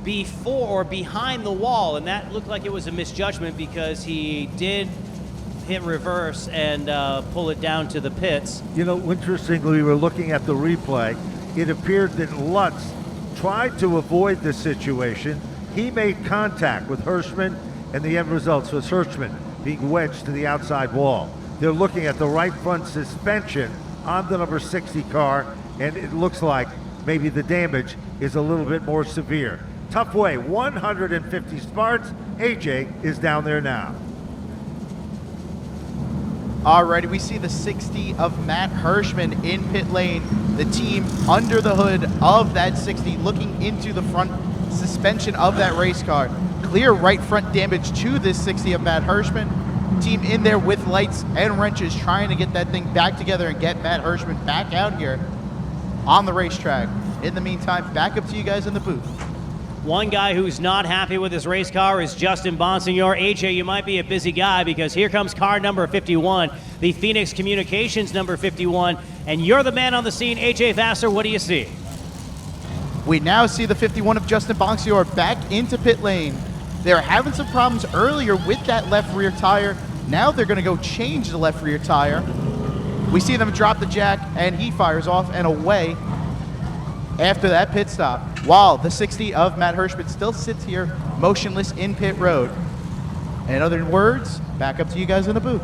before or behind the wall, and that looked like it was a misjudgment because he did hit reverse and pull it down to the pits. You know, interestingly, we were looking at the replay. It appeared that Lutz tried to avoid the situation. He made contact with Hirschman, and the end result was Hirschman being wedged to the outside wall. They're looking at the right front suspension on the number 60 car, and it looks like maybe the damage is a little bit more severe. Tough way, 150 sparks. AJ is down there now. Alrighty, we see the 60 of Matt Hirschman in pit lane. The team under the hood of that 60, looking into the front suspension of that race car. Clear right front damage to this 60 of Matt Hirschman. Team in there with lights and wrenches trying to get that thing back together and get Matt Hirschman back out here on the racetrack. In the meantime, back up to you guys in the booth. One guy who's not happy with his race car is Justin Bonsignor. AJ, you might be a busy guy because here comes car number 51, the Phoenix Communications number 51, and you're the man on the scene. AJ Vassar, what do you see? We now see the 51 of Justin Bonsignor back into pit lane. They were having some problems earlier with that left rear tire. Now they're going to go change the left rear tire. We see them drop the jack, and he fires off and away after that pit stop, while the 60 of Matt Hirschman still sits here motionless in pit road. In other words, back up to you guys in the booth.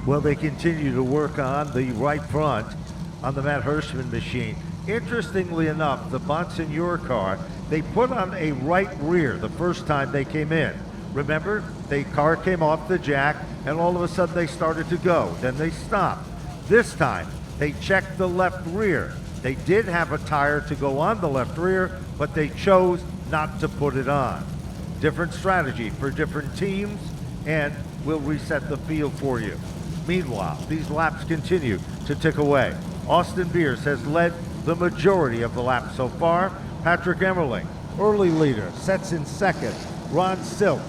Well, they continue to work on the right front on the Matt Hirschman machine. Interestingly enough, the Bonsignor car, they put on a right rear the first time they came in. Remember, the car came off the jack, and all of a sudden they started to go. Then they stopped. This time, they checked the left rear. They did have a tire to go on the left rear, but they chose not to put it on. Different strategy for different teams, and we'll reset the field for you. Meanwhile, these laps continue to tick away. Austin Beers has led the majority of the laps so far. Patrick Emmerling, early leader, sets in second. Ron Silk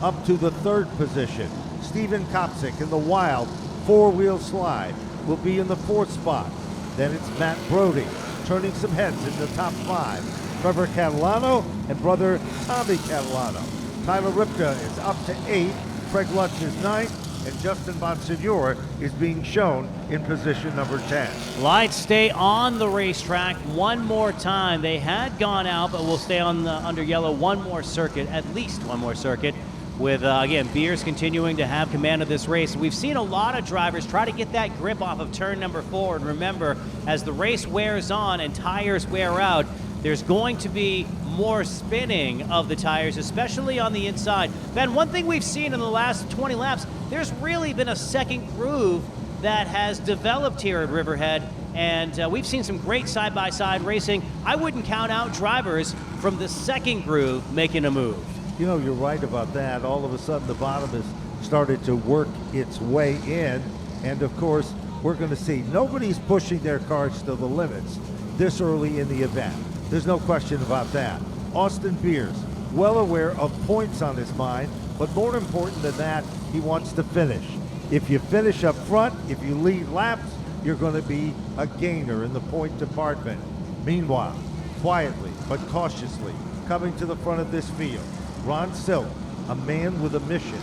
up to the 3rd position. Steven Kopsick in the wild 4-wheel slide will be in the 4th spot. Then it's Matt Brody turning some heads in the top 5. Trevor Catalano and brother Tommy Catalano. Tyler Ripka is up to 8th. Craig Lutz is 9th. And Justin Bonsignor is being shown in position number 10. Lights stay on the racetrack one more time. They had gone out, but will stay on the under yellow one more circuit, at least one more circuit, with, again, Beers continuing to have command of this race. We've seen a lot of drivers try to get that grip off of turn number 4. And remember, as the race wears on and tires wear out, there's going to be more spinning of the tires, especially on the inside. Ben, one thing we've seen in the last 20 laps, there's really been a second groove that has developed here at Riverhead, and we've seen some great side-by-side racing. I wouldn't count out drivers from the second groove making a move. You know, you're right about that. All of a sudden, the bottom has started to work its way in, and of course, we're going to see nobody's pushing their cars to the limits this early in the event. There's no question about that. Austin Beers, well aware of points on his mind, but more important than that, he wants to finish. If you finish up front, if you lead laps, you're going to be a gainer in the point department. Meanwhile, quietly but cautiously coming to the front of this field, Ron Silk, a man with a mission.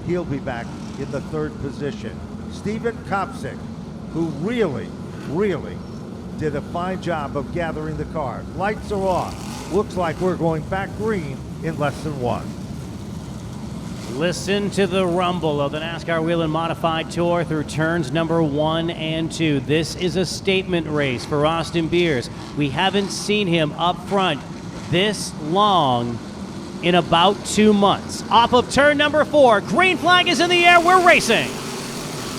He'll be back in the 3rd position. Steven Kopsick, who really did a fine job of gathering the car. Lights are off. Looks like we're going back green in less than 1. Listen to the rumble of the NASCAR Whelen Modified Tour through turns number 1 and 2. This is a statement race for Austin Beers. We haven't seen him up front this long in about 2 months. Off of turn number 4, green flag is in the air, we're racing.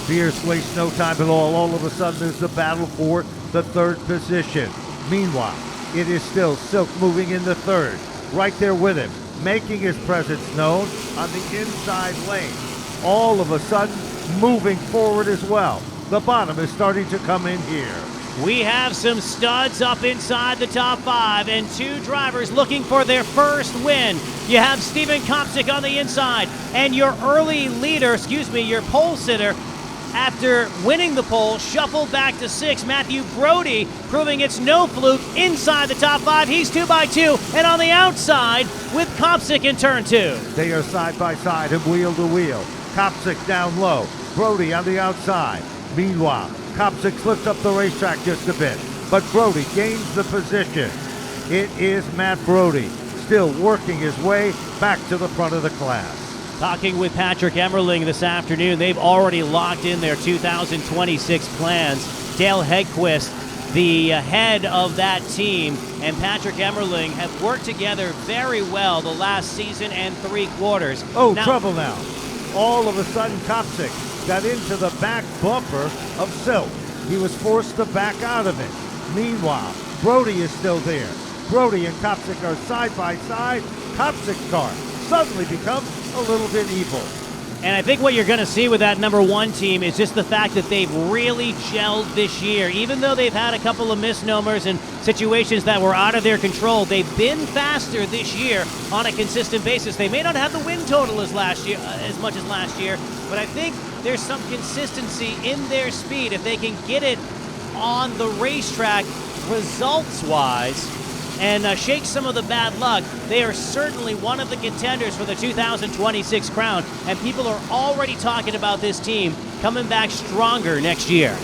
Beers wastes no time at all. All of a sudden, there's the battle for the 3rd position. Meanwhile, it is still Silk moving in the 3rd. Right there with him, making his presence known on the inside lane. All of a sudden, moving forward as well. The bottom is starting to come in here. We have some studs up inside the top 5 and 2 drivers looking for their first win. You have Steven Kopczyk on the inside, and your early leader, your pole sitter, after winning the pole, shuffled back to 6. Matthew Brody proving it's no fluke inside the top 5. He's 2 by 2 and on the outside with Kopczyk in turn 2. They are side by side and wheel to wheel. Kopczyk down low, Brody on the outside. Meanwhile, Kopczyk slips up the racetrack just a bit, but Brody gains the position. It is Matt Brody still working his way back to the front of the class. Talking with Patrick Emmerling this afternoon, they've already locked in their 2026 plans. Dale Hegquist, the head of that team, and Patrick Emmerling have worked together very well the last season and 3 quarters. Oh, trouble now. All of a sudden, Kopczyk got into the back bumper of Silk. He was forced to back out of it. Meanwhile, Brody is still there. Brody and Kopczyk are side by side. Kopczyk's car suddenly becomes a little bit evil. And I think what you're going to see with that number 1 team is just the fact that they've really gelled this year. Even though they've had a couple of misnomers and situations that were out of their control, they've been faster this year on a consistent basis. They may not have the win total as much as last year, but I think there's some consistency in their speed. If they can get it on the racetrack results-wise, and shake some of the bad luck, they are certainly one of the contenders for the 2026 crown, and people are already talking about this team coming back stronger next year.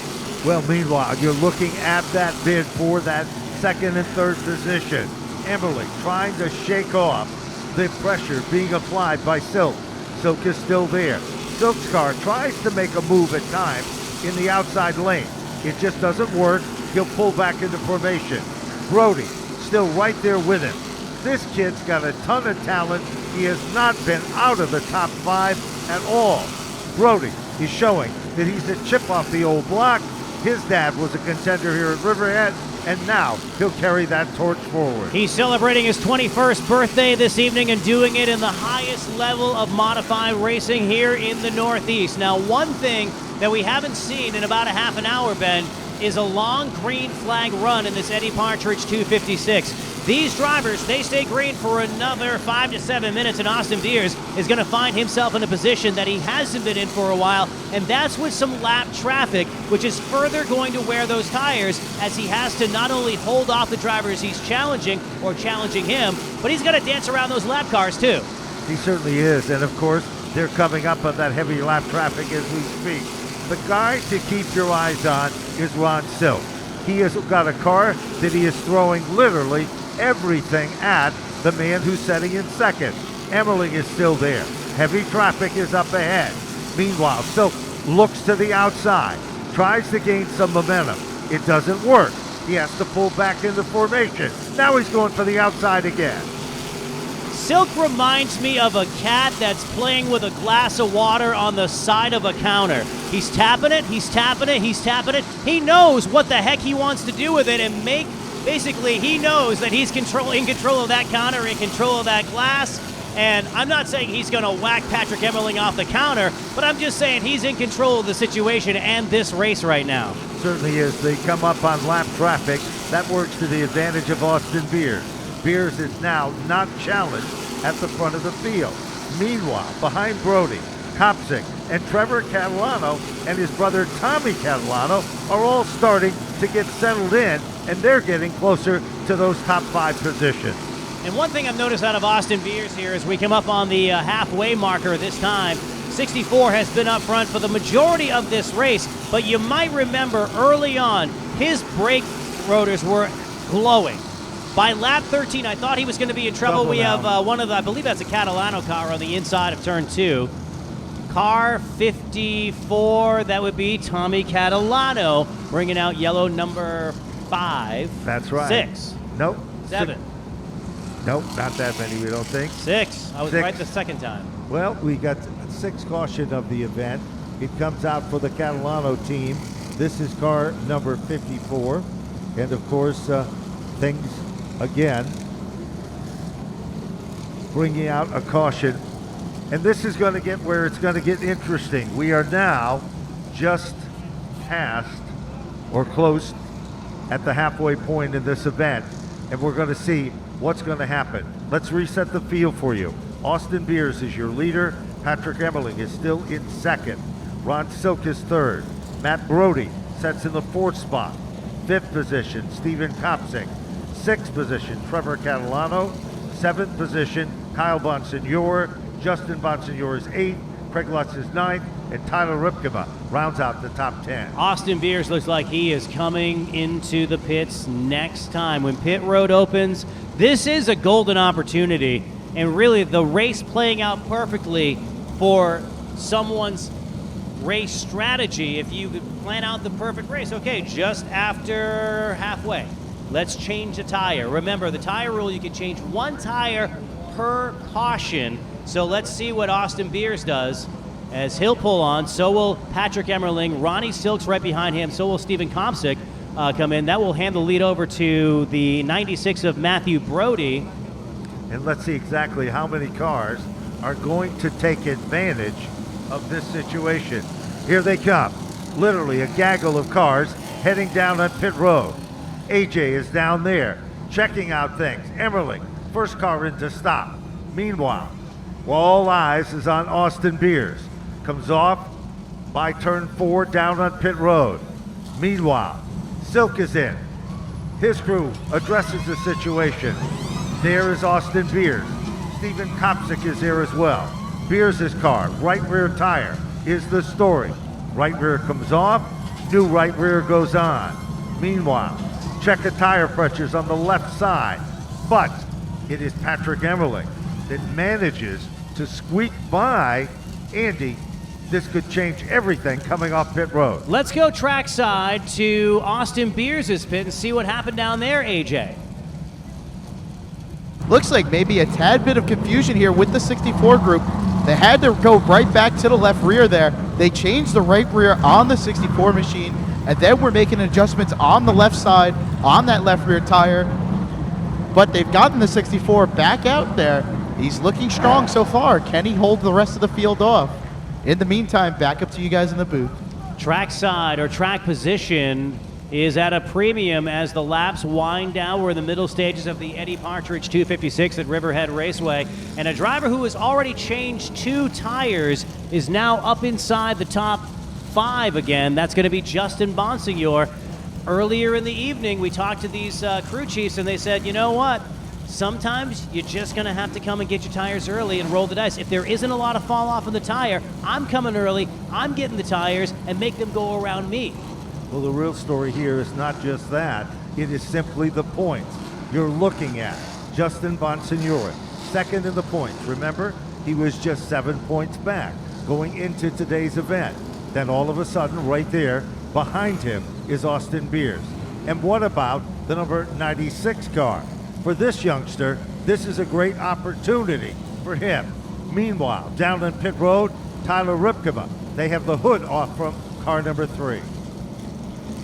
Well, meanwhile, you're looking at that bid for that 2nd and 3rd position. Emmerling trying to shake off the pressure being applied by Silk. Silk is still there. Silk's car tries to make a move at times in the outside lane. It just doesn't work. He'll pull back into formation. Brody still right there with him. This kid's got a ton of talent. He has not been out of the top 5 at all. Brody is showing that he's a chip off the old block. His dad was a contender here at Riverhead, and now he'll carry that torch forward. He's celebrating his 21st birthday this evening and doing it in the highest level of modified racing here in the Northeast. Now, one thing that we haven't seen in about a half an hour, Ben, is a long green flag run in this Eddie Partridge 256. These drivers, they stay green for another 5 to 7 minutes, and Austin Beers is going to find himself in a position that he hasn't been in for a while, and that's with some lap traffic, which is further going to wear those tires as he has to not only hold off the drivers he's challenging or challenging him, but he's going to dance around those lap cars too. He certainly is, and of course, they're coming up on that heavy lap traffic as we speak. The guy to keep your eyes on is Ron Silk. He has got a car that he is throwing literally everything at the man who's setting in 2nd. Emmerling is still there. Heavy traffic is up ahead. Meanwhile, Silk looks to the outside, tries to gain some momentum. It doesn't work. He has to pull back into formation. Now he's going for the outside again. Silk reminds me of a cat that's playing with a glass of water on the side of a counter. He's tapping it, he's tapping it, he's tapping it. He knows what the heck he wants to do with it, and basically he knows that he's in control of that counter, in control of that glass. And I'm not saying he's going to whack Patrick Emmerling off the counter, but I'm just saying he's in control of the situation and this race right now. Certainly is. They come up on lap traffic. That works to the advantage of Austin Beers. Beers is now not challenged at the front of the field. Meanwhile, behind Brody, Kopczyk, and Trevor Catalano and his brother Tommy Catalano are all starting to get settled in, and they're getting closer to those top 5 positions. And one thing I've noticed out of Austin Beers here as we come up on the halfway marker this time, 64 has been up front for the majority of this race, but you might remember early on, his brake rotors were glowing. By lap 13, I thought he was going to be in trouble. Double We down. have one of the, I believe that's a Catalano car on the inside of turn 2. Car 54, that would be Tommy Catalano, bringing out yellow number 5. That's right. 6. Nope. 7. Nope, not that many, we don't think. 6. I was 6. right the second time. Well, we got 6 caution of the event. It comes out for the Catalano team. This is car number 54. And of course, things again bringing out a caution. And this is going to get where it's going to get interesting. We are now just past or close at the halfway point in this event. And we're going to see what's going to happen. Let's reset the field for you. Austin Beers is your leader. Patrick Emmerling is still in second. Ron Silk is third. Matt Brody sets in the 4th spot. 5th position, Stephen Kopsik. 6th position, Trevor Catalano. 7th position, Kyle Bonsignor. Justin Bonsignor is 8th. Craig Lutz is 9th. And Tyler Ripkema rounds out the top 10. Austin Beers looks like he is coming into the pits next time. When pit road opens, this is a golden opportunity. And really, the race playing out perfectly for someone's race strategy. If you could plan out the perfect race, okay, just after halfway, let's change the tire. Remember, the tire rule, you can change 1 tire per caution. So let's see what Austin Beers does as he'll pull on. So will Patrick Emmerling. Ronnie Silk's right behind him. So will Stephen Komsik come in. That will hand the lead over to the 96 of Matthew Brody. And let's see exactly how many cars are going to take advantage of this situation. Here they come. Literally a gaggle of cars heading down on pit road. AJ is down there checking out things. Emmerling, first car in to stop. Meanwhile, all eyes is on Austin Beers. Comes off by turn 4 down on pit road. Meanwhile, Silk is in. His crew addresses the situation. There is Austin Beers. Stephen Kopsik is there as well. Beers' car, right rear tire, is the story. Right rear comes off, new right rear goes on. Meanwhile, check the tire pressures on the left side. But it is Patrick Emmerling that manages to squeak by Andy. This could change everything coming off pit road. Let's go trackside to Austin Beers' pit and see what happened down there, AJ. Looks like maybe a tad bit of confusion here with the 64 group. They had to go right back to the left rear there. They changed the right rear on the 64 machine, and then we're making adjustments on the left side on that left rear tire. But they've gotten the 64 back out there. He's looking strong so far. Can he hold the rest of the field off? In the meantime, back up to you guys in the booth. Trackside or track position is at a premium as the laps wind down. We're in the middle stages of the Eddie Partridge 256 at Riverhead Raceway. And a driver who has already changed 2 tires is now up inside the top 5 again. That's going to be Justin Bonsignor. Earlier in the evening, we talked to these crew chiefs, and they said, you know what? Sometimes you're just going to have to come and get your tires early and roll the dice. If there isn't a lot of fall off in the tire, I'm coming early, I'm getting the tires, and make them go around me. Well, the real story here is not just that. It is simply the points you're looking at. Justin Bonsignore, second in the points. Remember, he was just 7 points back going into today's event. Then all of a sudden, right there, behind him is Austin Beers. And what about the number 96 car? For this youngster, this is a great opportunity for him. Meanwhile, down on pit road, Tyler Ripkema. They have the hood off from car number 3.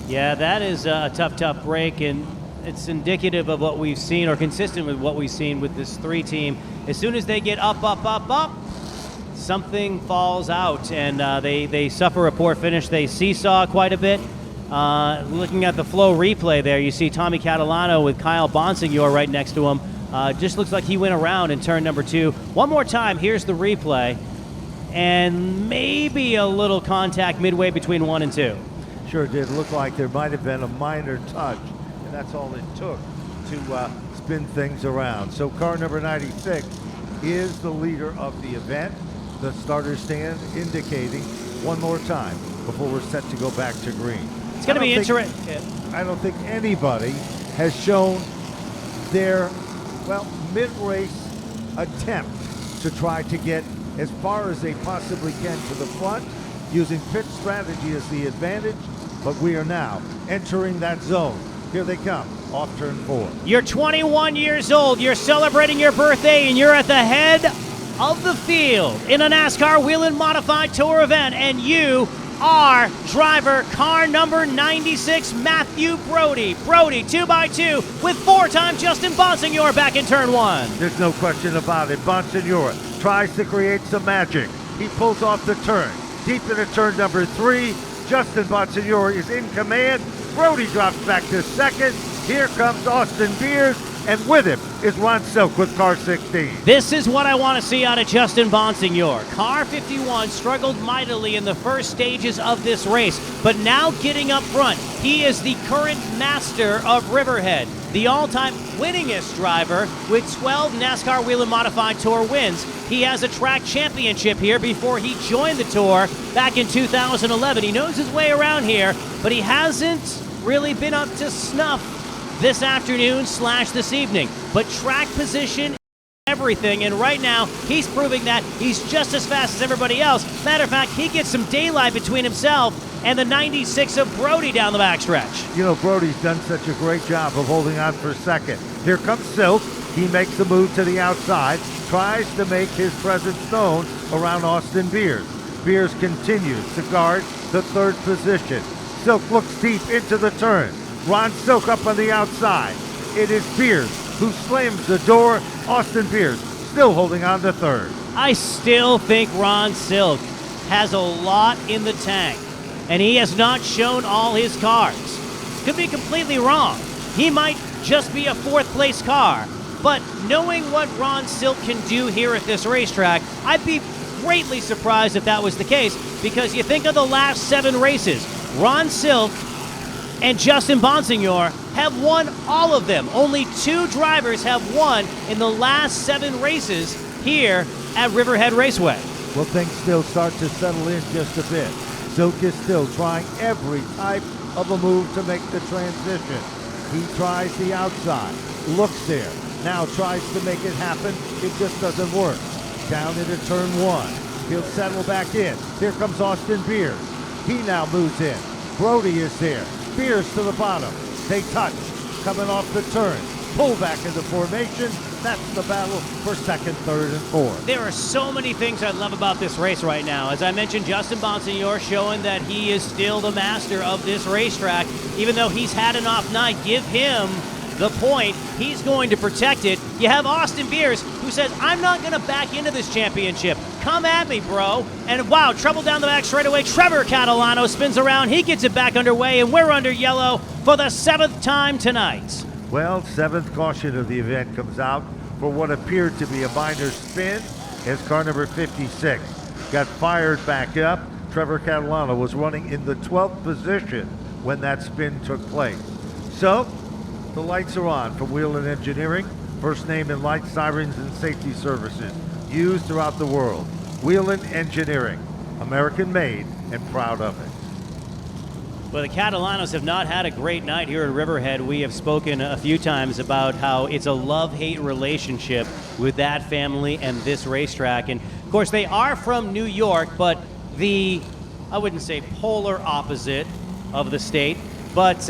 Yeah, that is a tough break, and it's indicative of what we've seen, or consistent with what we've seen with this 3 team. As soon as they get up, something falls out, and they suffer a poor finish. They seesaw quite a bit. Looking at the flow replay there, you see Tommy Catalano with Kyle Bonsignor right next to him. Just looks like he went around in turn number 2. One more time, here's the replay, and maybe a little contact midway between 1 and 2. Sure did look like there might have been a minor touch, and that's all it took to spin things around. So car number 96 is the leader of the event. The starter stand indicating one more time before we're set to go back to green. It's going to be interesting. I don't think anybody has shown their, well, mid-race attempt to try to get as far as they possibly can to the front, using pit strategy as the advantage, but we are now entering that zone. Here they come, off turn 4. You're 21 years old, you're celebrating your birthday, and you're at the head of the field in a NASCAR Whelen Modified Tour event, and you are driver car number 96, Matthew Brody. Brody, 2x2, with 4-time Justin Bonsignor back in turn 1. There's no question about it. Bonsignor tries to create some magic. He pulls off the turn. Deep into turn number 3, Justin Bonsignor is in command. Brody drops back to second. Here comes Austin Beers, and with him is Ron Silk with car 16. This is what I want to see out of Justin Bonsignor. Car 51 struggled mightily in the first stages of this race, but now getting up front, he is the current master of Riverhead, the all-time winningest driver with 12 NASCAR Whelen Modified Tour wins. He has a track championship here before he joined the Tour back in 2011. He knows his way around here, but he hasn't really been up to snuff this afternoon / this evening. But track position, everything, and right now he's proving that he's just as fast as everybody else. Matter of fact, he gets some daylight between himself and the 96 of Brody down the backstretch. You know, Brody's done such a great job of holding on for second. Here comes Silk. He makes a move to the outside, tries to make his presence known around Austin Beers. Beers continues to guard the third position. Silk looks deep into the turn. Ron Silk up on the outside. It is Beers who slams the door. Austin Beers still holding on to third. I still think Ron Silk has a lot in the tank, and he has not shown all his cards. Could be completely wrong. He might just be a 4th place car, but knowing what Ron Silk can do here at this racetrack, I'd be greatly surprised if that was the case, because you think of the last 7 races, Ron Silk and Justin Bonsignor have won all of them. Only 2 drivers have won in the last 7 races here at Riverhead Raceway. Well, things still start to settle in just a bit. Silk is still trying every type of a move to make the transition. He tries the outside, looks there, now tries to make it happen. It just doesn't work. Down into turn 1. He'll settle back in. Here comes Austin Beers. He now moves in. Brody is there. Beers to the bottom. They touch. Coming off the turn. Pull back into formation. That's the battle for second, third, and fourth. There are so many things I love about this race right now. As I mentioned, Justin Bonsignor showing that he is still the master of this racetrack. Even though he's had an off night, give him the point. He's going to protect it. You have Austin Beers, who says, I'm not going to back into this championship. Come at me, bro. And wow, trouble down the back straightaway. Trevor Catalano spins around. He gets it back underway, and we're under yellow for the 7th time tonight. Well, 7th caution of the event comes out for what appeared to be a minor spin as car number 56 got fired back up. Trevor Catalano was running in the 12th position when that spin took place. So, the lights are on from Whelen Engineering, first name in light, sirens, and safety services, used throughout the world. Whelen Engineering, American-made and proud of it. Well, the Catalanos have not had a great night here at Riverhead. We have spoken a few times about how it's a love-hate relationship with that family and this racetrack. And, of course, they are from New York, but I wouldn't say polar opposite of the state, but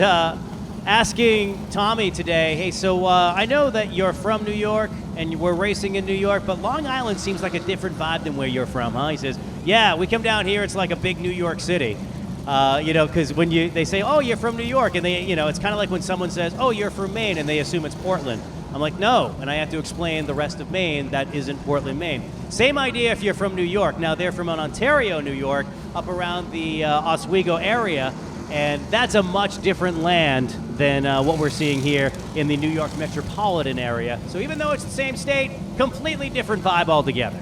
asking Tommy today, hey, so I know that you're from New York and we're racing in New York, but Long Island seems like a different vibe than where you're from, huh? He says, yeah, we come down here, it's like a big New York City. Because when they say, oh, you're from New York, and it's kind of like when someone says, oh, you're from Maine, and they assume it's Portland. I'm like, no, and I have to explain the rest of Maine that isn't Portland, Maine. Same idea if you're from New York. Now, they're from Ontario, New York, up around the Oswego area, and that's a much different land than what we're seeing here in the New York metropolitan area. So even though it's the same state, completely different vibe altogether.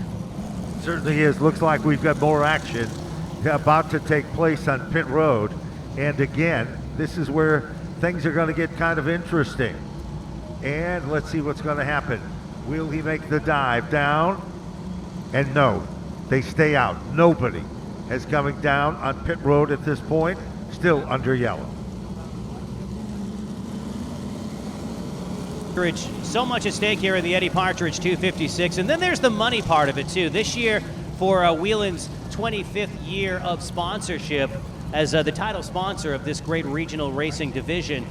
Certainly is. Looks like we've got more action about to take place on pit road. And again, this is where things are going to get kind of interesting. And let's see what's going to happen. Will he make the dive down? And no, they stay out. Nobody is coming down on pit road at this point, still under yellow. Partridge, so much at stake here in the Eddie Partridge 256. And then there's the money part of it, too. This year, for Whelan's 25th year of sponsorship as the title sponsor of this great regional racing division,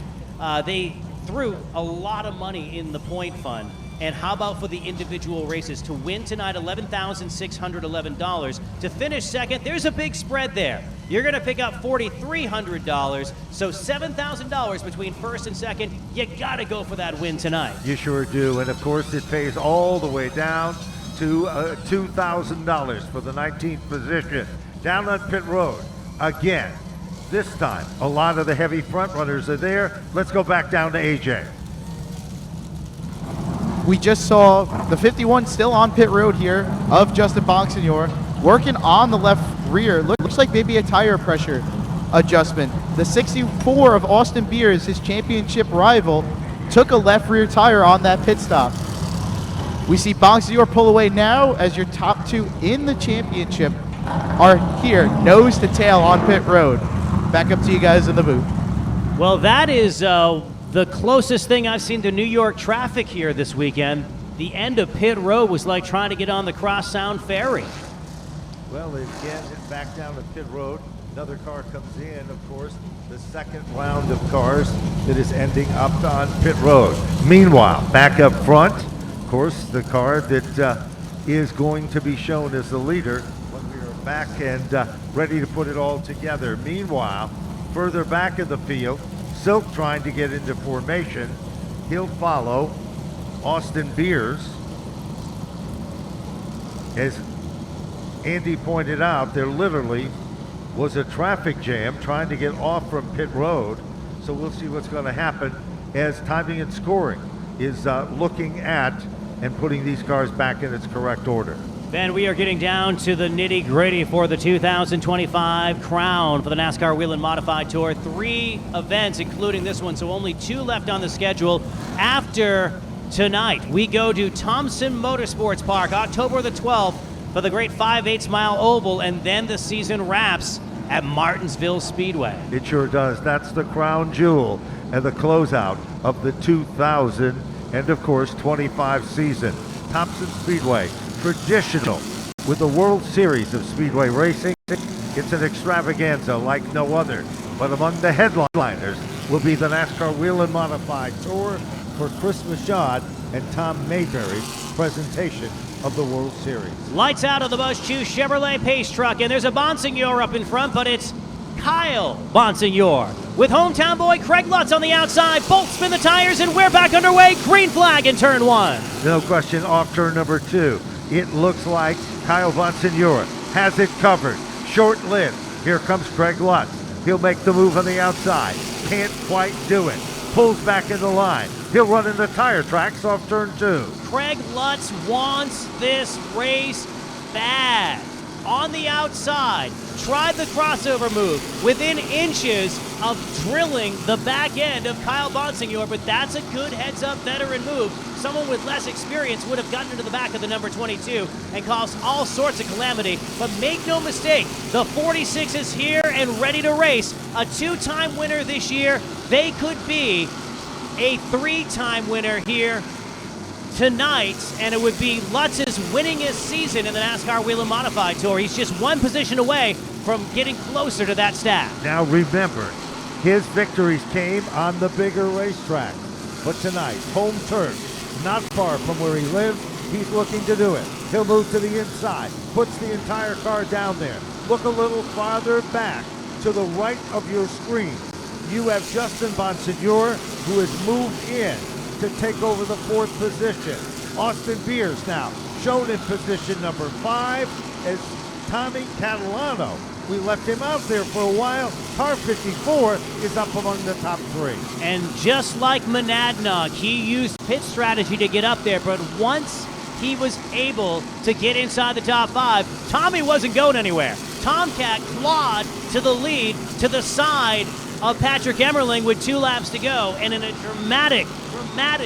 they threw a lot of money in the point fund. And how about for the individual races? To win tonight, $11,611. To finish second, there's a big spread there. You're going to pick up $4,300, so $7,000 between first and second. You got to go for that win tonight. You sure do, and of course it pays all the way down to $2,000 for the 19th position. Down on pit road, again, this time, a lot of the heavy front runners are there. Let's go back down to AJ. We just saw the 51 still on pit road here of Justin Bonsignor, working on the left rear. Looks like maybe a tire pressure adjustment. The 64 of Austin Beers, his championship rival, took a left rear tire on that pit stop. We see Bonsignor pull away now as your top two in the championship are here, nose to tail on pit road. Back up to you guys in the booth. Well, that is the closest thing I've seen to New York traffic here this weekend. The end of pit road was like trying to get on the Cross Sound Ferry. Well, again, back down to pit road. Another car comes in, of course, the second round of cars that is ending up on pit road. Meanwhile, back up front, of course, the car that is going to be shown as the leader when we are back and ready to put it all together. Meanwhile, further back in the field, Silk trying to get into formation. He'll follow Austin Beers. As Andy pointed out, there literally was a traffic jam trying to get off from pit road. So we'll see what's going to happen as timing and scoring is looking at and putting these cars back in its correct order. Ben, we are getting down to the nitty-gritty for the 2025 crown for the NASCAR Whelen Modified Tour. 3 events, including this one, so only 2 left on the schedule. After tonight, we go to Thompson Motorsports Park, October the 12th, for the great 5/8 mile oval, and then the season wraps at Martinsville Speedway. It sure does. That's the crown jewel and the closeout of the 2000 and, of course, 25 season. Thompson Speedway, traditional with the World Series of Speedway Racing. It's an extravaganza like no other. But among the headliners will be the NASCAR Whelen Modified Tour for Chris Michaud and Tom Mayberry's presentation of the World Series. Lights out of the Busch Chu Chevrolet Pace truck, and there's a Bonsignor up in front, but it's Kyle Bonsignor with hometown boy Craig Lutz on the outside. Both spin the tires, and we're back underway. Green flag in turn 1. No question, off turn number 2. It looks like Kyle Bonsignor has it covered. Short-lived. Here comes Craig Lutz. He'll make the move on the outside. Can't quite do it. Pulls back in the line. He'll run in the tire tracks off turn 2. Craig Lutz wants this race bad. On the outside, tried the crossover move within inches of drilling the back end of Kyle Bonsignor, but that's a good heads-up veteran move. Someone with less experience would have gotten into the back of the number 22 and caused all sorts of calamity. But make no mistake, the 46 is here and ready to race. A 2-time winner this year. They could be a 3-time winner here tonight, and it would be Lutz's winningest season in the NASCAR Whelen Modified Tour. He's just 1 position away from getting closer to that stat. Now remember, his victories came on the bigger racetrack. But tonight, home turf, not far from where he lives, he's looking to do it. He'll move to the inside, puts the entire car down there. Look a little farther back to the right of your screen. You have Justin Bonsignor, who has moved in to take over the 4th position. Austin Beers now shown in position number 5 as Tommy Catalano. We left him out there for a while. Car 54 is up among the top 3. And just like Monadnock, he used pit strategy to get up there, but once he was able to get inside the top 5, Tommy wasn't going anywhere. Tomcat clawed to the lead, to the side of Patrick Emmerling with 2 laps to go, and in a dramatic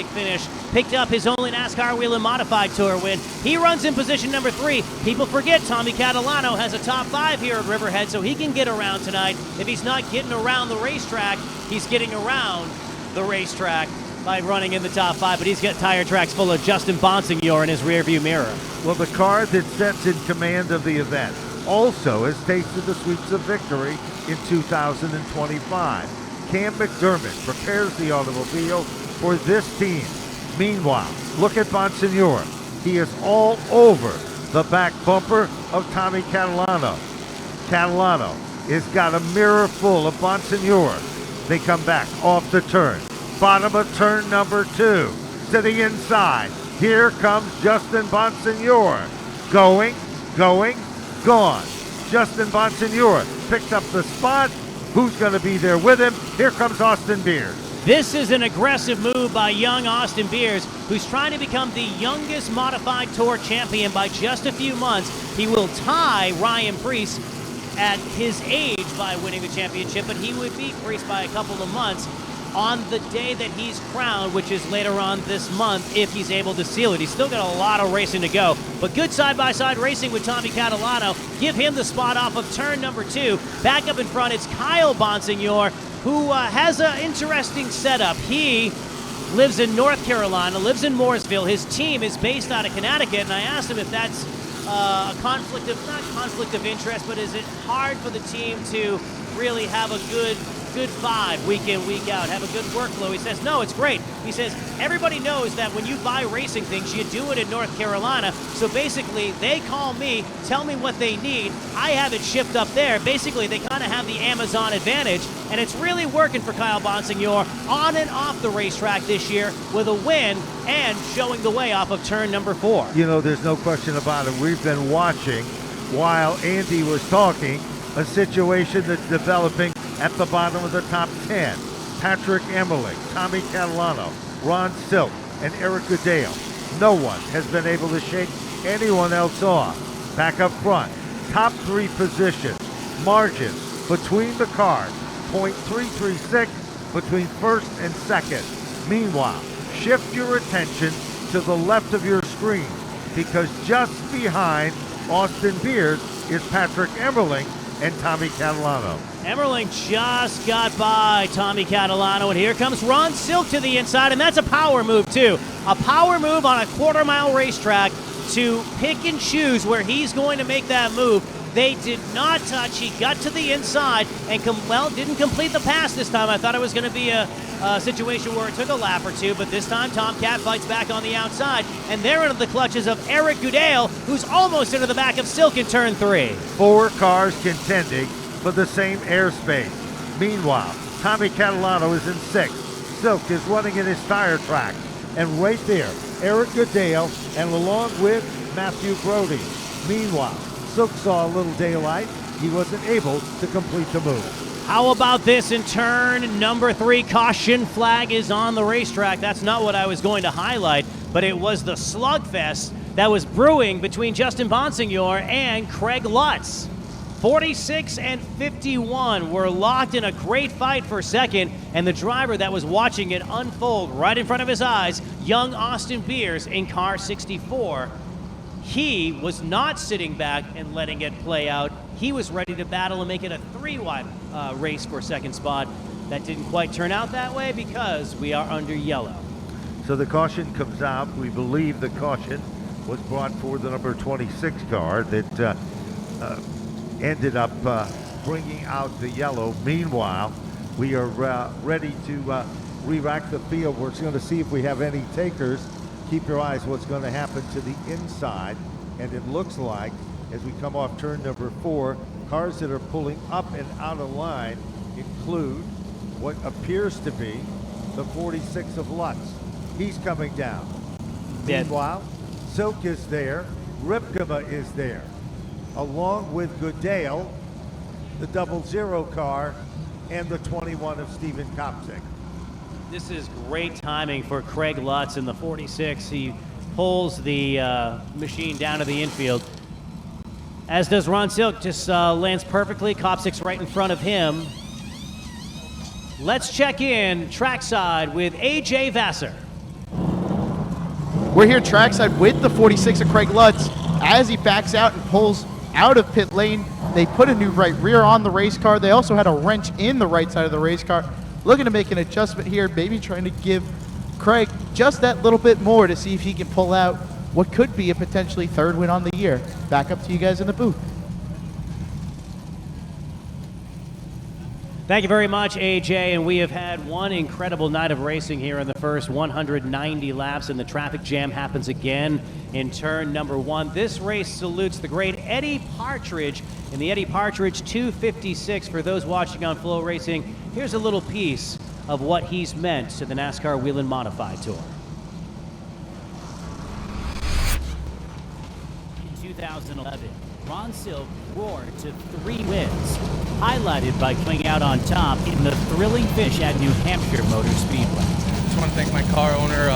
finish, picked up his only NASCAR Whelen Modified Tour win. He runs in position number 3. People forget Tommy Catalano has a top 5 here at Riverhead, so he can get around tonight. If he's not getting around the racetrack, he's getting around the racetrack. by running in the top 5, but he's got tire tracks full of Justin Bonsignor in his rearview mirror. Well, the car that sets in command of the event also has tasted the sweets of victory in 2025. Cam McDermott prepares the automobile for this team. Meanwhile, look at Bonsignor. He is all over the back bumper of Tommy Catalano. Catalano has got a mirror full of Bonsignor. They come back off the turn. Bottom of turn number 2 to the inside. Here comes Justin Bonsignor. Going, gone. Justin Bonsignor picked up the spot. Who's going to be there with him? Here comes Austin Beers. This is an aggressive move by young Austin Beers, who's trying to become the youngest Modified Tour champion by just a few months. He will tie Ryan Preece at his age by winning the championship, but he would beat Preece by a couple of months on the day that he's crowned, which is later on this month, if he's able to seal it. He's still got a lot of racing to go, but good side-by-side racing with Tommy Catalano. Give him the spot off of turn number 2. Back up in front, it's Kyle Bonsignor, who has an interesting setup. He lives in North Carolina, lives in Mooresville. His team is based out of Connecticut, and I asked him if that's a conflict of, not conflict of interest, but is it hard for the team to really have a good 5 week in, week out, have a good workflow? He says, no, it's great. He says, everybody knows that when you buy racing things, you do it in North Carolina. So basically, they call me, tell me what they need. I have it shipped up there. Basically, they kind of have the Amazon advantage, and it's really working for Kyle Bonsignor on and off the racetrack this year with a win and showing the way off of turn number 4. You know, there's no question about it. We've been watching while Andy was talking a situation that's developing at the bottom of the top 10. Patrick Emmerling, Tommy Catalano, Ron Silk, and Eric Goodale. No one has been able to shake anyone else off. Back up front, top 3 positions. Margins between the cars, .336 between first and second. Meanwhile, shift your attention to the left of your screen, because just behind Austin Beers is Patrick Emmerling and Tommy Catalano. Emmerling just got by Tommy Catalano, and here comes Ron Silk to the inside, and that's a power move too. A power move on a quarter-mile racetrack to pick and choose where he's going to make that move. They did not touch. He got to the inside and didn't complete the pass this time. I thought it was going to be a situation where it took a lap or 2, but this time Tomcat fights back on the outside, and they're into the clutches of Eric Goodale, who's almost into the back of Silk in turn 3. 4 cars contending for the same airspace. Meanwhile, Tommy Catalano is in 6th. Silk is running in his tire track, and right there, Eric Goodale, and along with Matthew Brody. Meanwhile, Silk saw a little daylight. He wasn't able to complete the move. How about this in turn number 3? Caution flag is on the racetrack. That's not what I was going to highlight, but it was the slugfest that was brewing between Justin Bonsignor and Craig Lutz. 46 and 51 were locked in a great fight for second, and the driver that was watching it unfold right in front of his eyes, young Austin Beers in car 64, he was not sitting back and letting it play out. He was ready to battle and make it a 3-wide race for second spot. That didn't quite turn out that way because we are under yellow. So the caution comes out. We believe the caution was brought for the number 26 car that ended up bringing out the yellow. Meanwhile, we are ready to re-rack the field. We're going to see if we have any takers. Keep your eyes what's going to happen to the inside, and it looks like as we come off turn number 4, cars that are pulling up and out of line include what appears to be the 46 of Lutz. He's coming down. Meanwhile, Silk is there, Ripkema is there, along with Goodale, the 00 car, and the 21 of Steven Kopsik. This is great timing for Craig Lutz in the 46. He pulls the machine down to the infield. As does Ron Silk, just lands perfectly. Kopsik's right in front of him. Let's check in trackside with AJ Vassar. We're here trackside with the 46 of Craig Lutz. As he backs out and pulls out of pit lane, they put a new right rear on the race car. They also had a wrench in the right side of the race car. Looking to make an adjustment here, maybe trying to give Craig just that little bit more to see if he can pull out what could be a potentially third win on the year. Back up to you guys in the booth. Thank you very much, AJ, and we have had one incredible night of racing here in the first 190 laps, and the traffic jam happens again in turn number 1. This race salutes the great Eddie Partridge in the Eddie Partridge 256. For those watching on Flow Racing, here's a little piece of what he's meant to the NASCAR Whelen Modified Tour. In 2011, Ron Silk roared to 3 wins, highlighted by coming out on top in the thrilling finish at New Hampshire Motor Speedway. I just want to thank my car owner,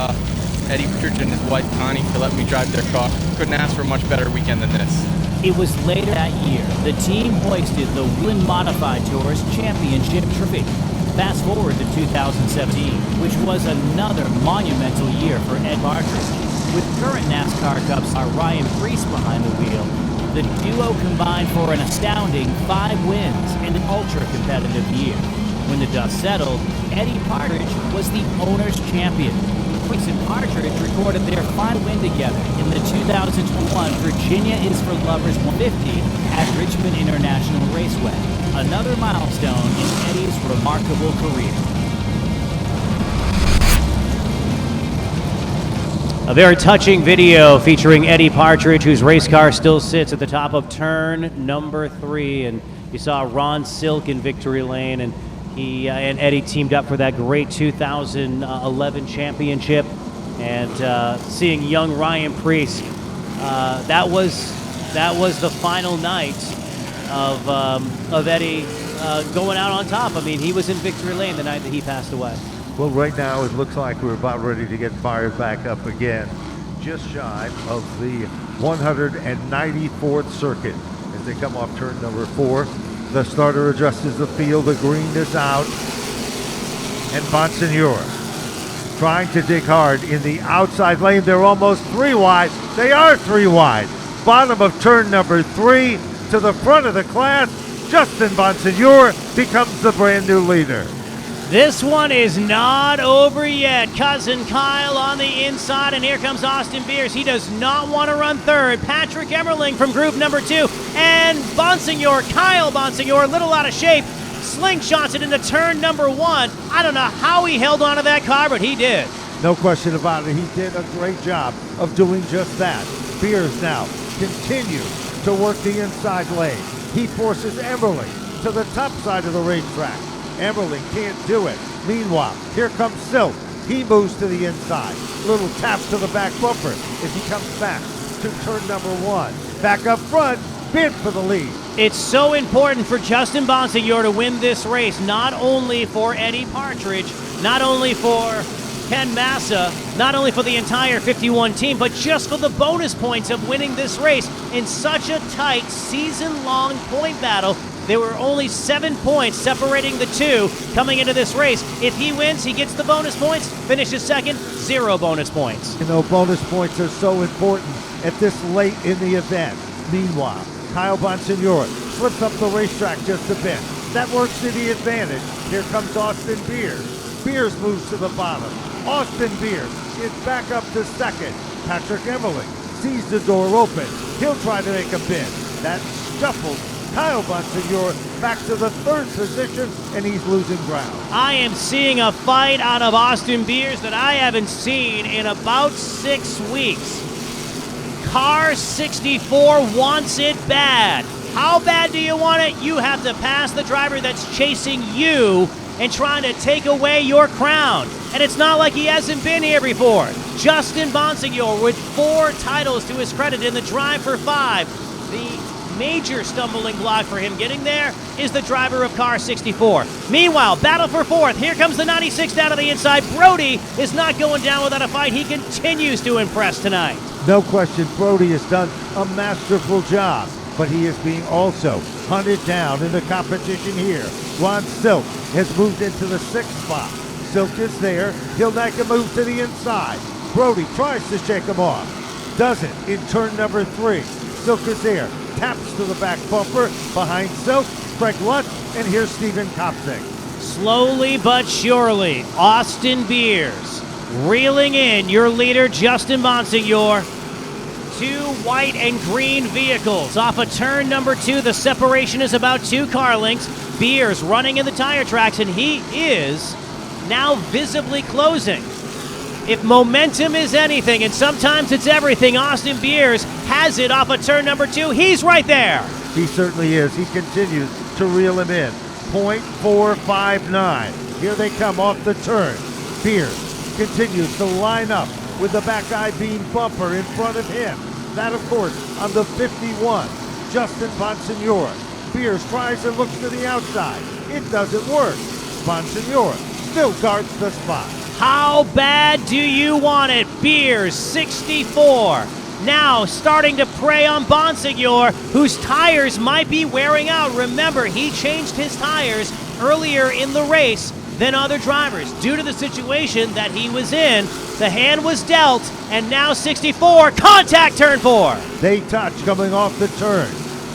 Eddie Partridge, and his wife, Connie, for letting me drive their car. Couldn't ask for a much better weekend than this. It was later that year the team hoisted the Whelen Modified Tour's championship trophy. Fast forward to 2017, which was another monumental year for Ed Partridge. With current NASCAR Cup star Ryan Preece behind the wheel, the duo combined for an astounding 5 wins in an ultra-competitive year. When the dust settled, Eddie Partridge was the owner's champion. Preece and Partridge recorded their final win together in the 2021 Virginia is for Lovers 150 at Richmond International Raceway, another milestone in Eddie's remarkable career. A very touching video featuring Eddie Partridge, whose race car still sits at the top of turn number 3. And you saw Ron Silk in victory lane, and he and Eddie teamed up for that great 2011 championship. And seeing young Ryan Preece, that was the final night of Eddie going out on top. I mean, he was in victory lane the night that he passed away. Well, right now it looks like we're about ready to get fired back up again, just shy of the 194th circuit. As they come off turn number 4, the starter adjusts the field, the green is out, and Bonsignor trying to dig hard in the outside lane. They're almost 3 wide. They are 3 wide. Bottom of turn number 3 to the front of the class. Justin Bonsignor becomes the brand new leader. This one is not over yet. Cousin Kyle on the inside, and here comes Austin Beers. He does not want to run third. Patrick Emmerling from group number 2, and Bonsignor, Kyle Bonsignor, a little out of shape, slingshots it into turn number 1. I don't know how he held onto that car, but he did. No question about it. He did a great job of doing just that. Beers now continues to work the inside lane. He forces Emmerling to the top side of the racetrack. Emmerling can't do it. Meanwhile, here comes Silk. He moves to the inside. Little tap to the back bumper as he comes back to turn number 1. Back up front, bid for the lead. It's so important for Justin Bonsignor to win this race, not only for Eddie Partridge, not only for Ken Massa, not only for the entire 51 team, but just for the bonus points of winning this race in such a tight season-long point battle. There were only 7 points separating the 2 coming into this race. If he wins, he gets the bonus points. Finishes second, 0 bonus points. You know, bonus points are so important at this late in the event. Meanwhile, Kyle Bonsignor slips up the racetrack just a bit. That works to the advantage. Here comes Austin Beers. Beers moves to the bottom. Austin Beers is back up to second. Patrick Emmerling sees the door open. He'll try to make a bid. That shuffles Kyle Bonsignor back to the 3rd position, and he's losing ground. I am seeing a fight out of Austin Beers that I haven't seen in about 6 weeks. Car 64 wants it bad. How bad do you want it? You have to pass the driver that's chasing you and trying to take away your crown. And it's not like he hasn't been here before. Justin Bonsignor with 4 titles to his credit in the Drive for 5. The major stumbling block for him getting there is the driver of car 64. Meanwhile, battle for 4th. Here comes the 96 down to the inside. Brody is not going down without a fight. He continues to impress tonight. No question, Brody has done a masterful job, but he is being also hunted down in the competition here. Ron Silk has moved into the 6th spot. Silk is there. He'll make a move to the inside. Brody tries to shake him off. Doesn't in turn number 3. Silk is there. Taps to the back bumper. Behind Silk, Craig Lutz, and here's Steven Kopsik. Slowly but surely, Austin Beers Reeling in your leader, Justin Bonsignor. 2 white and green vehicles off of turn number 2. The separation is about 2 car lengths. Beers running in the tire tracks, and he is now visibly closing. If momentum is anything, and sometimes it's everything, Austin Beers has it off of turn number 2. He's right there. He certainly is. He continues to reel him in. .459. Here they come off the turn. Beers continues to line up with the back eye beam bumper in front of him. That, of course, on the 51, Justin Bonsignor. Beers tries and looks to the outside. It doesn't work. Bonsignor still guards the spot. How bad do you want it? Beers, 64. Now starting to prey on Bonsignor, whose tires might be wearing out. Remember, he changed his tires earlier in the race than other drivers due to the situation that he was in. The hand was dealt, and now 64, contact turn 4. They touch coming off the turn.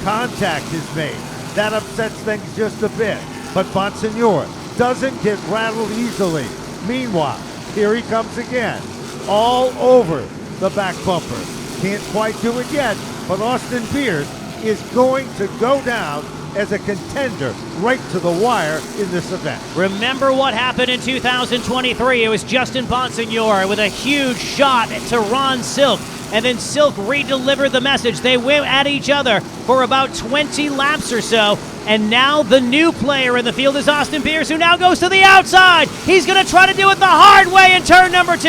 Contact is made. That upsets things just a bit, but Bonsignor doesn't get rattled easily. Meanwhile, here he comes again, all over the back bumper. Can't quite do it yet, but Austin Beers is going to go down as a contender right to the wire in this event. Remember what happened in 2023. It was Justin Bonsignor with a huge shot to Ron Silk, and then Silk re-delivered the message. They went at each other for about 20 laps or so, and now the new player in the field is Austin Beers, who now goes to the outside. He's going to try to do it the hard way in turn number 2.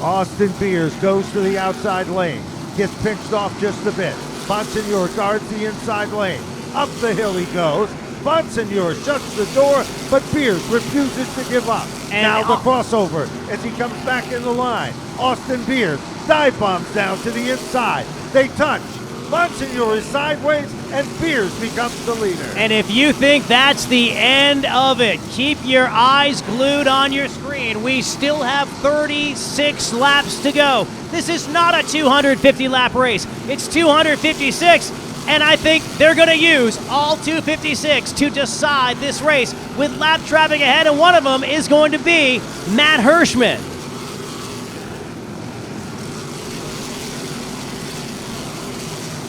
Austin Beers goes to the outside lane, gets pinched off just a bit. Bonsignor guards the inside lane. Up the hill he goes. Bonsignor shuts the door, but Beers refuses to give up. And now the crossover as he comes back in the line. Austin Beers dive bombs down to the inside. They touch. Bonsignor is sideways, and Beers becomes the leader. And if you think that's the end of it, keep your eyes glued on your screen. We still have 36 laps to go. This is not a 250-lap race. It's 256, and I think they're going to use all 256 to decide this race with lap traffic ahead, and one of them is going to be Matt Hirschman.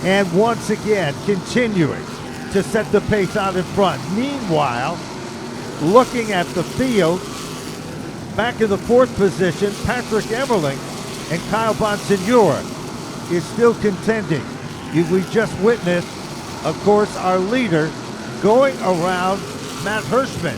And once again, continuing to set the pace out in front. Meanwhile, looking at the field, back in the 4th position, Patrick Emmerling and Kyle Bonsignor is still contending. We just witnessed, of course, our leader going around Matt Hirschman,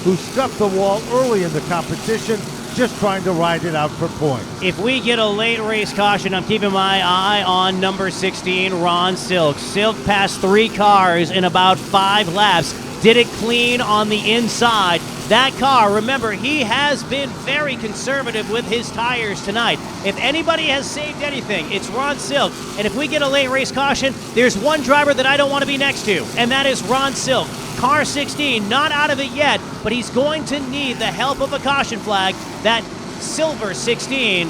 who scuffed the wall early in the competition, just trying to ride it out for points. If we get a late race caution, I'm keeping my eye on number 16, Ron Silk. Silk passed 3 cars in about 5 laps. Did it clean on the inside. That car, remember, he has been very conservative with his tires tonight. If anybody has saved anything, it's Ron Silk. And if we get a late race caution, there's one driver that I don't want to be next to, and that is Ron Silk. Car 16, not out of it yet, but he's going to need the help of a caution flag. That silver 16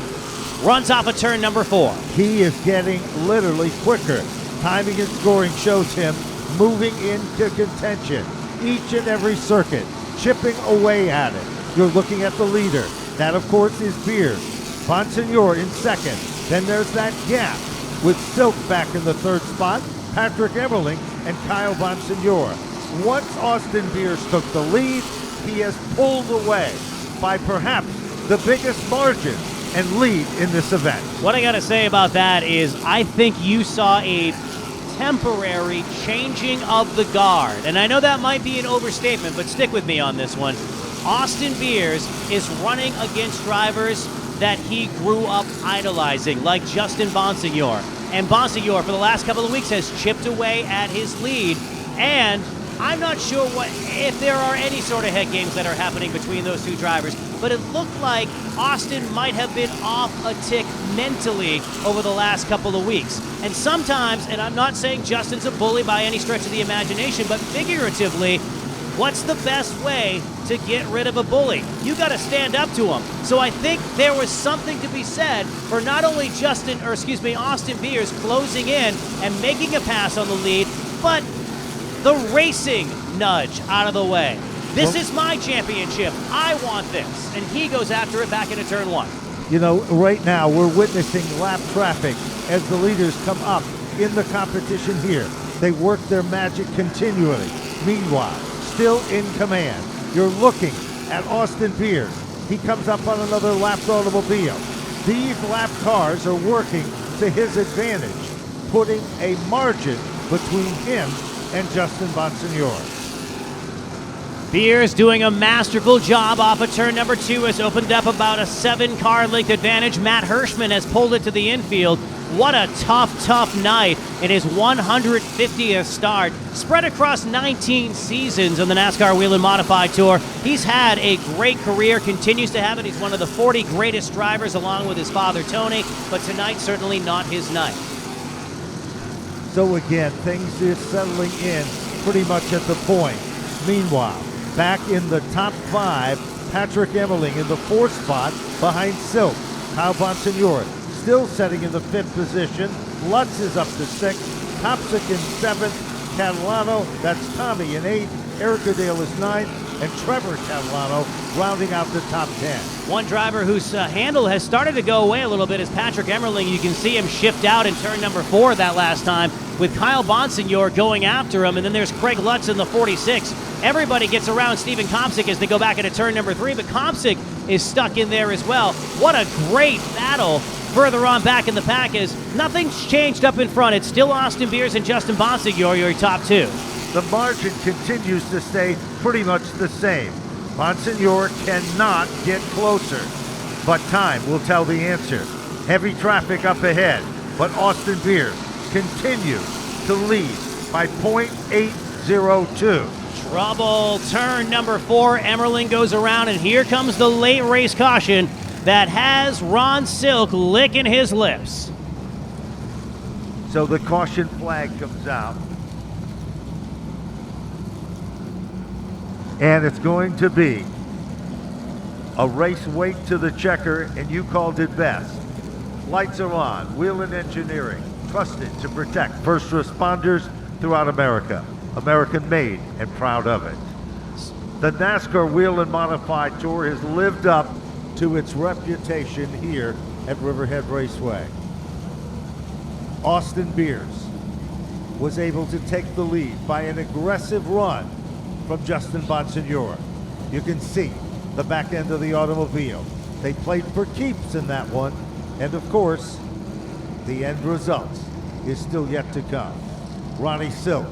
runs off of turn number 4. He is getting literally quicker. Timing and scoring shows him moving into contention each and every circuit, chipping away at it. You're looking at the leader. That, of course, is Beers. Bonsignor in second. Then there's that gap with Silk back in the 3rd spot, Patrick Emmerling and Kyle Bonsignor. Once Austin Beers took the lead, he has pulled away by perhaps the biggest margin and lead in this event. What I got to say about that is I think you saw a temporary changing of the guard. And I know that might be an overstatement, but stick with me on this one. Austin Beers is running against drivers that he grew up idolizing, like Justin Bonsignor. And Bonsignor, for the last couple of weeks, has chipped away at his lead. And I'm not sure if there are any sort of head games that are happening between those 2 drivers, but it looked like Austin might have been off a tick mentally over the last couple of weeks. And sometimes, and I'm not saying Justin's a bully by any stretch of the imagination, but figuratively, what's the best way to get rid of a bully? You got to stand up to him. So I think there was something to be said for not only Austin Beers closing in and making a pass on the lead, but the racing nudge out of the way. This is my championship. I want this. And he goes after it back into turn 1. You know, right now we're witnessing lap traffic as the leaders come up in the competition here. They work their magic continually. Meanwhile, still in command, you're looking at Austin Beers. He comes up on another lapped automobile. These lap cars are working to his advantage, putting a margin between him and Justin Bonsignore. Beers doing a masterful job off of turn number 2, has opened up about a 7-car length advantage. Matt Hirschman has pulled it to the infield. What a tough night in his 150th start, spread across 19 seasons on the NASCAR Whelen Modified Tour. He's had a great career, continues to have it. He's one of the 40 greatest drivers along with his father, Tony, but tonight certainly not his night. So again, things is settling in pretty much at the point. Meanwhile, back in the top 5, Patrick Emmerling in the 4th spot behind Silk. Kyle Bonsignore still setting in the 5th position. Lutz is up to 6th. Topsic in 7th. Catalano, that's Tommy in 8th. Eric Goodale is 9th. And Trevor Catalano rounding out the top 10. One driver whose handle has started to go away a little bit is Patrick Emmerling. You can see him shift out in turn number 4 that last time, with Kyle Bonsignore going after him. And then there's Craig Lutz in the 46. Everybody gets around Steven Kopsick as they go back into turn number 3, but Kopsick is stuck in there as well. What a great battle further on back in the pack is nothing's changed up in front. It's still Austin Beers and Justin Bonsignore, your top 2. The margin continues to stay pretty much the same. Bonsignore cannot get closer, but time will tell the answer. Heavy traffic up ahead, but Austin Beers continues to lead by .802. Trouble, turn number 4, Emmerling goes around, and here comes the late race caution that has Ron Silk licking his lips. So the caution flag comes out. And it's going to be a race wait to the checker, and you called it best. Lights are on. Whelen Engineering, trusted to protect first responders throughout America. American made and proud of it. The NASCAR Whelen Modified Tour has lived up to its reputation here at Riverhead Raceway. Austin Beers was able to take the lead by an aggressive run from Justin Bonsignore. You can see the back end of the automobile. They played for keeps in that one, and of course, the end result is still yet to come. Ronnie Silk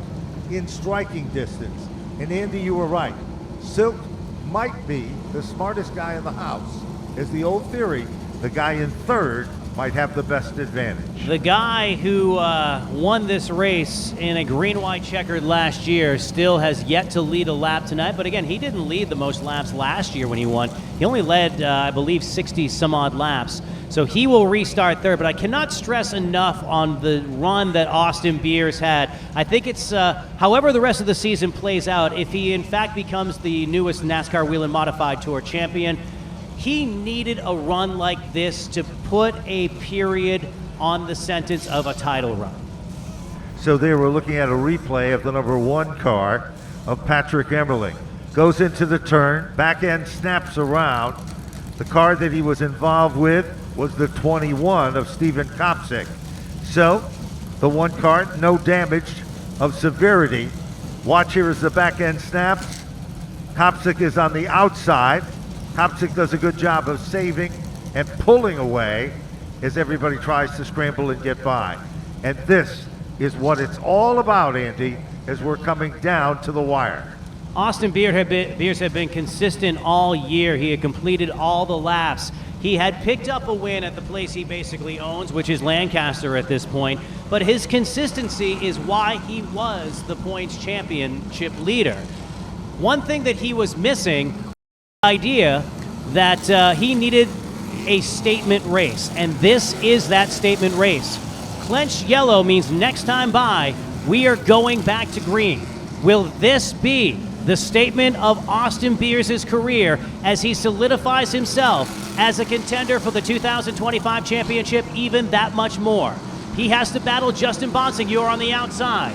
in striking distance, and Andy, you were right. Silk might be the smartest guy in the house. As the old theory, the guy in 3rd might have the best advantage. The guy who won this race in a green-white checkered last year still has yet to lead a lap tonight. But again, he didn't lead the most laps last year when he won. He only led, I believe, 60-some-odd laps. So he will restart 3rd. But I cannot stress enough on the run that Austin Beers had. I think it's, however the rest of the season plays out, if he in fact becomes the newest NASCAR Whelen Modified Tour champion, he needed a run like this to put a period on the sentence of a title run. So there we're looking at a replay of the number 1 car of Patrick Emmerling. Goes into the turn, back end snaps around. The car that he was involved with was the 21 of Steven Kopsick. So the 1 car, no damage of severity. Watch here as the back end snaps. Kopsick is on the outside. Kopsick does a good job of saving and pulling away as everybody tries to scramble and get by. And this is what it's all about, Andy, as we're coming down to the wire. Austin Beers had been consistent all year. He had completed all the laps. He had picked up a win at the place he basically owns, which is Lancaster at this point. But his consistency is why he was the points championship leader. One thing that he was missing, idea that he needed a statement race, and this is that statement race. Clenched yellow means next time by, we are going back to green. Will this be the statement of Austin Beers' career as he solidifies himself as a contender for the 2025 championship even that much more? He has to battle Justin Bonsignore on the outside.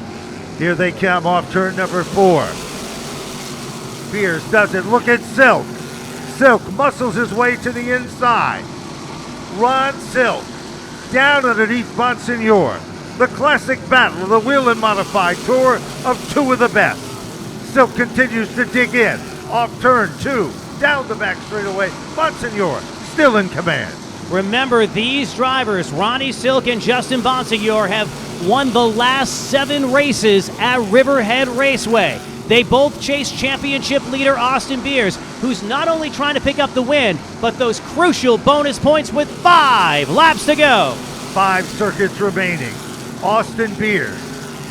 Here they come off turn number 4. Beers does it. Look at Silk. Silk muscles his way to the inside. Ron Silk down underneath Bonsignor. The classic battle of the Whelen Modified Tour of two of the best. Silk continues to dig in. Off turn 2. Down the back straightaway. Bonsignor still in command. Remember, these drivers, Ronnie Silk and Justin Bonsignor, have won the last 7 races at Riverhead Raceway. They both chased championship leader Austin Beers, who's not only trying to pick up the win, but those crucial bonus points with 5 laps to go. 5 circuits remaining. Austin Beers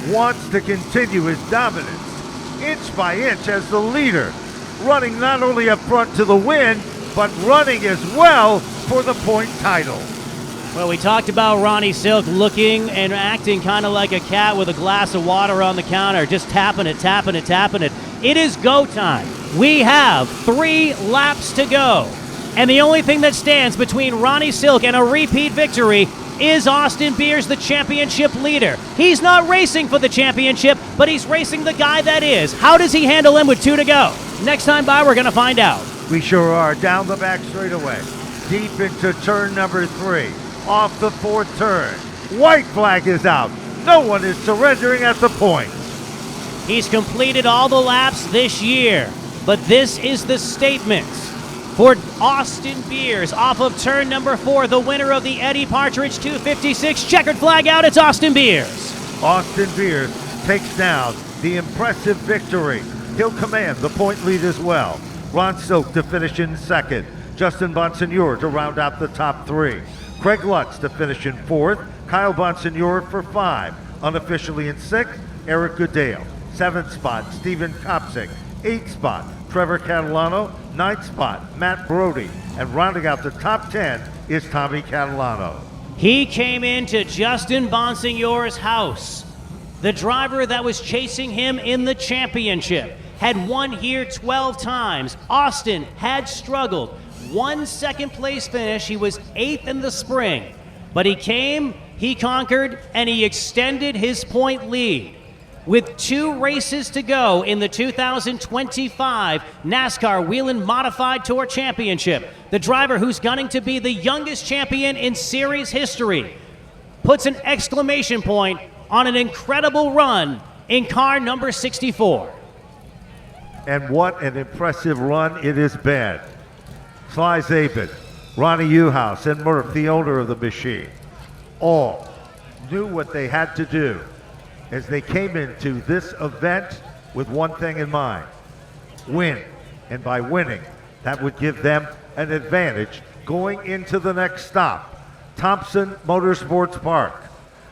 wants to continue his dominance, inch by inch as the leader, running not only up front to the win, but running as well for the point title. Well, we talked about Ronnie Silk looking and acting kind of like a cat with a glass of water on the counter, just tapping it, tapping it, tapping it. It is go time. We have 3 laps to go. And the only thing that stands between Ronnie Silk and a repeat victory is Austin Beers, the championship leader. He's not racing for the championship, but he's racing the guy that is. How does he handle him with 2 to go? Next time by, we're going to find out. We sure are. Down the back straightaway, deep into turn number 3. Off the 4th turn. White flag is out. No one is surrendering at the point. He's completed all the laps this year, but this is the statement for Austin Beers off of turn number 4, the winner of the Eddie Partridge 256. Checkered flag out, it's Austin Beers. Austin Beers takes down the impressive victory. He'll command the point lead as well. Ron Silk to finish in 2nd. Justin Bonsignor to round out the top 3. Craig Lutz to finish in 4th. Kyle Bonsignor for 5. Unofficially in 6th, Eric Goodale. 7th spot, Stephen Kopsik. 8th spot, Trevor Catalano. 9th spot, Matt Brody. And rounding out the top 10 is Tommy Catalano. He came into Justin Bonsignor's house. The driver that was chasing him in the championship had won here 12 times. Austin had struggled. 1 second place finish. He was 8th in the spring. But he came, he conquered, and he extended his point lead. With 2 races to go in the 2025 NASCAR Whelen Modified Tour Championship, the driver who's gunning to be the youngest champion in series history puts an exclamation point on an incredible run in car number 64. And what an impressive run it has been. Sly Zabin, Ronnie Uhouse, and Murph, the owner of the machine, all knew what they had to do as they came into this event with one thing in mind: win. And by winning, that would give them an advantage going into the next stop, Thompson Motorsports Park,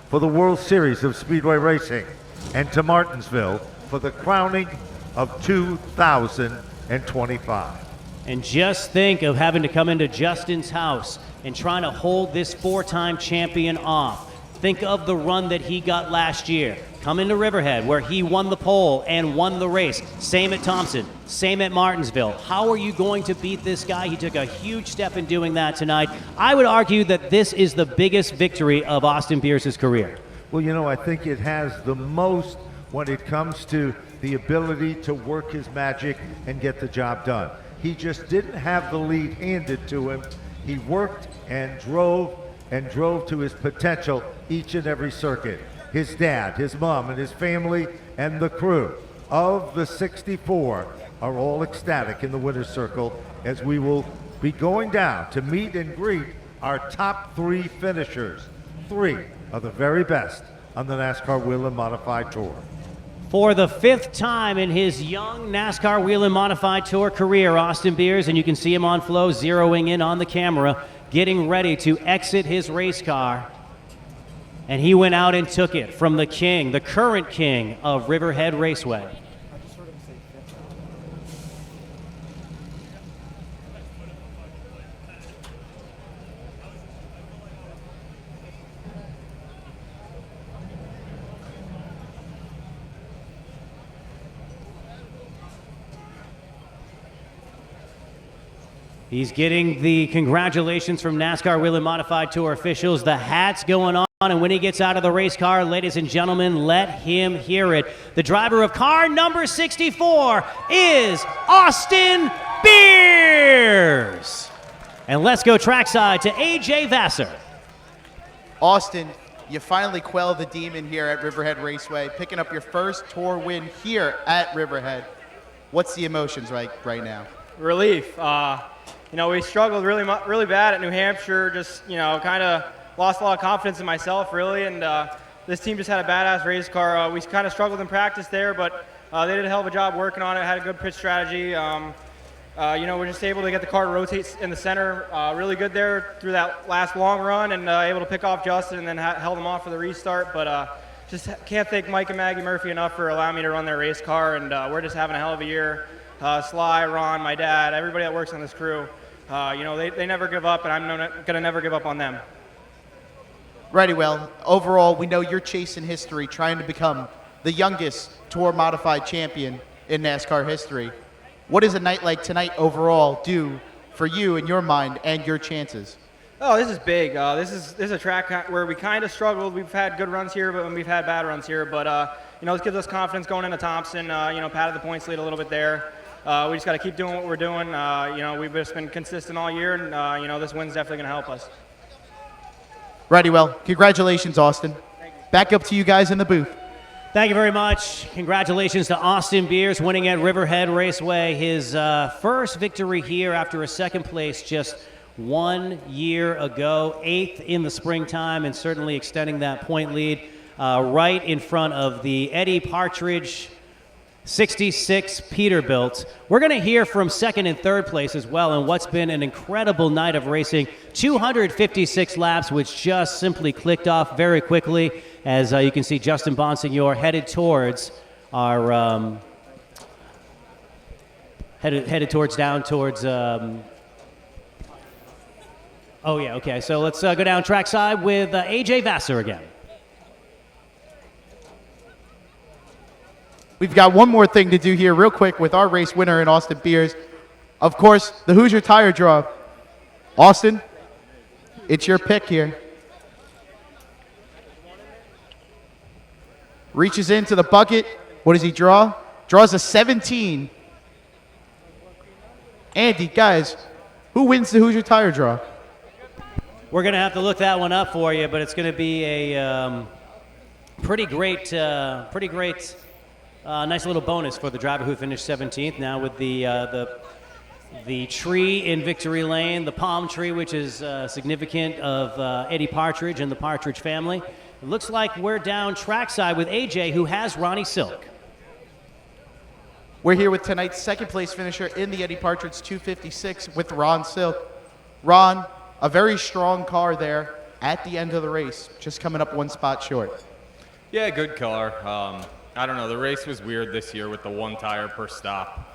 for the World Series of Speedway Racing, and to Martinsville for the crowning of 2025. And just think of having to come into Justin's house and trying to hold this 4-time champion off. Think of the run that he got last year. Come into Riverhead, where he won the pole and won the race. Same at Thompson, same at Martinsville. How are you going to beat this guy? He took a huge step in doing that tonight. I would argue that this is the biggest victory of Austin Beers' career. Well, you know, I think it has the most when it comes to the ability to work his magic and get the job done. He just didn't have the lead handed to him. He worked and drove to his potential each and every circuit. His dad, his mom, and his family, and the crew of the 64 are all ecstatic in the winner's circle as we will be going down to meet and greet our top 3 finishers. 3 of the very best on the NASCAR Whelen Modified Tour. For the 5th time in his young NASCAR Whelen Modified Tour career, Austin Beers, and you can see him on flow, zeroing in on the camera, getting ready to exit his race car. And he went out and took it from the king, the current king of Riverhead Raceway. He's getting the congratulations from NASCAR Whelen Modified Tour officials, the hats going on. And when he gets out of the race car, ladies and gentlemen, let him hear it. The driver of car number 64 is Austin Beers. And let's go trackside to AJ Vassar. Austin, you finally quelled the demon here at Riverhead Raceway, picking up your first tour win here at Riverhead. What's the emotions right now? Relief. We struggled really bad at New Hampshire. Just kind of lost a lot of confidence in myself, really. And this team just had a badass race car. We kind of struggled in practice there, but they did a hell of a job working on it. Had a good pitch strategy. We're just able to get the car to rotate in the center really good there through that last long run, and able to pick off Justin and then held him off for the restart. But just can't thank Mike and Maggie Murphy enough for allowing me to run their race car, and we're just having a hell of a year. Sly, Ron, my dad, everybody that works on this crew, they never give up, and I'm going to never give up on them. Righty, well, overall, we know you're chasing history, trying to become the youngest Tour Modified champion in NASCAR history. What does a night like tonight overall do for you in your mind and your chances? Oh, this is big. This is a track where we kind of struggled. We've had good runs here, but we've had bad runs here. But this gives us confidence going into Thompson. Patted the points lead a little bit there. We just got to keep doing what we're doing. We've just been consistent all year, and this win's definitely going to help us. Righty, well, congratulations, Austin. Back up to you guys in the booth. Thank you very much. Congratulations to Austin Beers winning at Riverhead Raceway. His first victory here after a second place just 1 year ago, 8th in the springtime, and certainly extending that point lead right in front of the Eddie Partridge 66 Peterbilt. We're going to hear from second and third place as well in what's been an incredible night of racing. 256 laps, which just simply clicked off very quickly. As you can see, Justin Bonsignor headed towards our headed towards down towards. Oh yeah, okay. So let's go down trackside with AJ Vassar again. We've got one more thing to do here real quick with our race winner in Austin Beers. Of course, the Hoosier Tire Draw. Austin, it's your pick here. Reaches into the bucket. What does he draw? Draws a 17. Andy, guys, who wins the Hoosier Tire Draw? We're going to have to look that one up for you, but it's going to be a pretty great nice little bonus for the driver who finished 17th. Now with the tree in Victory Lane, the palm tree, which is significant of Eddie Partridge and the Partridge family. It looks like we're down trackside with AJ, who has Ronnie Silk. We're here with tonight's second place finisher in the Eddie Partridge 256 with Ron Silk. Ron, a very strong car there at the end of the race, just coming up one spot short. Yeah, good car. I don't know, the race was weird this year with the one tire per stop.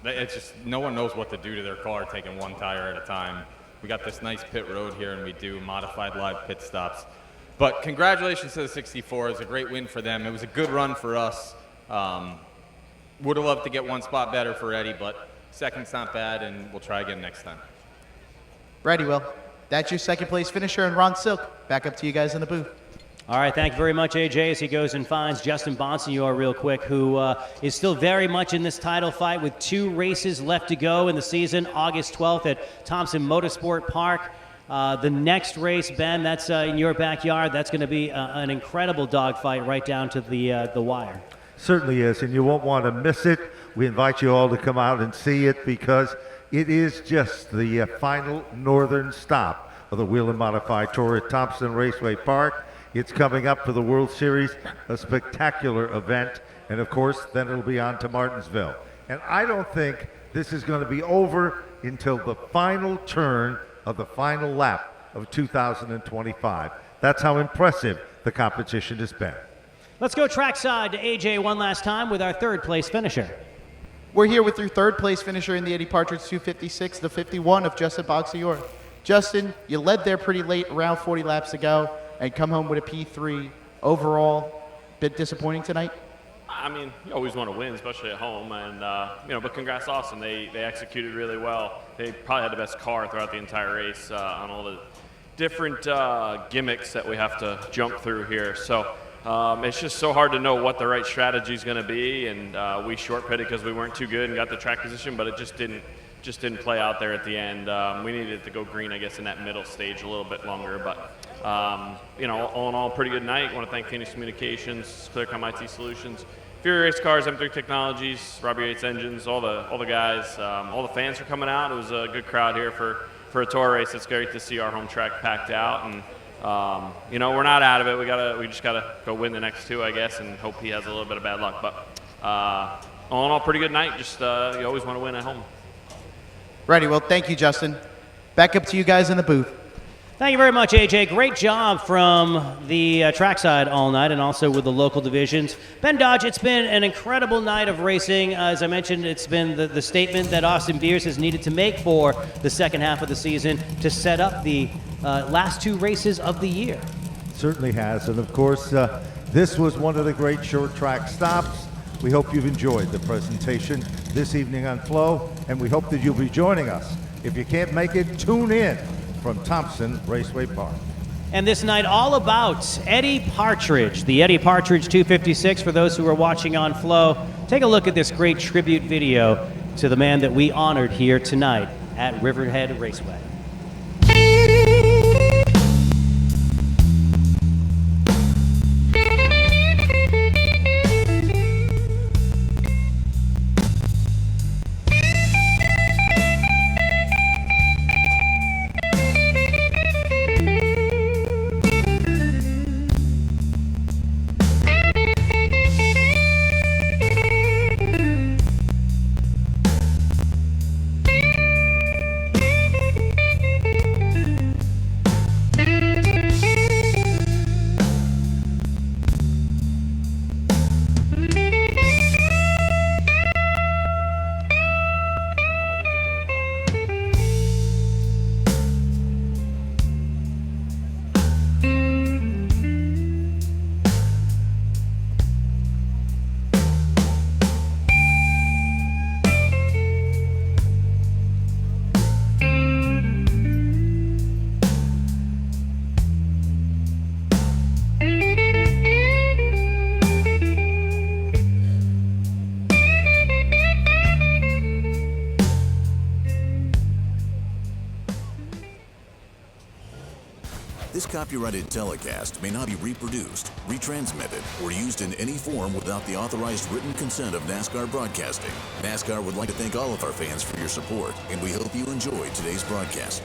It's just, no one knows what to do to their car taking one tire at a time. We got this nice pit road here, and we do modified live pit stops. But congratulations to the 64. It was a great win for them. It was a good run for us. Would have loved to get one spot better for Eddie, but second's not bad, and we'll try again next time. Righty, well, that's your second place finisher, and Ron Silk. Back up to you guys in the booth. All right, thank you very much, AJ, as he goes and finds Justin Bonsignor real quick, who is still very much in this title fight with 2 races left to go in the season. August 12th at Thompson Motorsport Park. The next race, Ben, that's in your backyard. That's going to be an incredible dogfight right down to the wire. Certainly is, and you won't want to miss it. We invite you all to come out and see it because it is just the final northern stop of the Whelen Modified Tour at Thompson Raceway Park. It's coming up for the World Series, a spectacular event, and of course, then it'll be on to Martinsville. And I don't think this is going to be over until the final turn of the final lap of 2025. That's how impressive the competition has been. Let's go trackside to AJ one last time with our third place finisher. We're here with your third place finisher in the Eddie Partridge 256, the 51 of Justin Bonsignor. Justin, you led there pretty late, around 40 laps ago, and come home with a P3. Overall, bit disappointing tonight? I mean, you always want to win, especially at home, and but congrats to Austin. They executed really well. They probably had the best car throughout the entire race on all the different gimmicks that we have to jump through here. So it's just so hard to know what the right strategy is going to be, and we short pitted because we weren't too good and got the track position, but it just didn't play out there at the end. We needed it to go green, I guess, in that middle stage a little bit longer, but you know, all in all, pretty good night. I want to thank Phoenix Communications, ClearCom IT Solutions, Fury Race Cars, M3 Technologies, Robbie Yates Engines, all the guys, all the fans for coming out. It was a good crowd here for a tour race. It's great to see our home track packed out, and you know, we're not out of it. We just gotta go win the next two, I guess, and hope he has a little bit of bad luck. But all in all, pretty good night. Just you always want to win at home. Righty, well, thank you, Justin. Back up to you guys in the booth. Thank you very much, AJ. Great job from the trackside all night and also with the local divisions. Ben Dodge, it's been an incredible night of racing. As I mentioned, it's been the statement that Austin Beers has needed to make for the second half of the season to set up the last two races of the year. Certainly has, and of course, this was one of the great short track stops. We hope you've enjoyed the presentation this evening on Flow, and we hope that you'll be joining us. If you can't make it, tune in from Thompson Raceway Park. And this night all about Eddie Partridge, the Eddie Partridge 256 for those who are watching on Flow. Take a look at this great tribute video to the man that we honored here tonight at Riverhead Raceway. This copyrighted telecast may not be reproduced, retransmitted, or used in any form without the authorized written consent of NASCAR Broadcasting. NASCAR would like to thank all of our fans for your support, and we hope you enjoyed today's broadcast.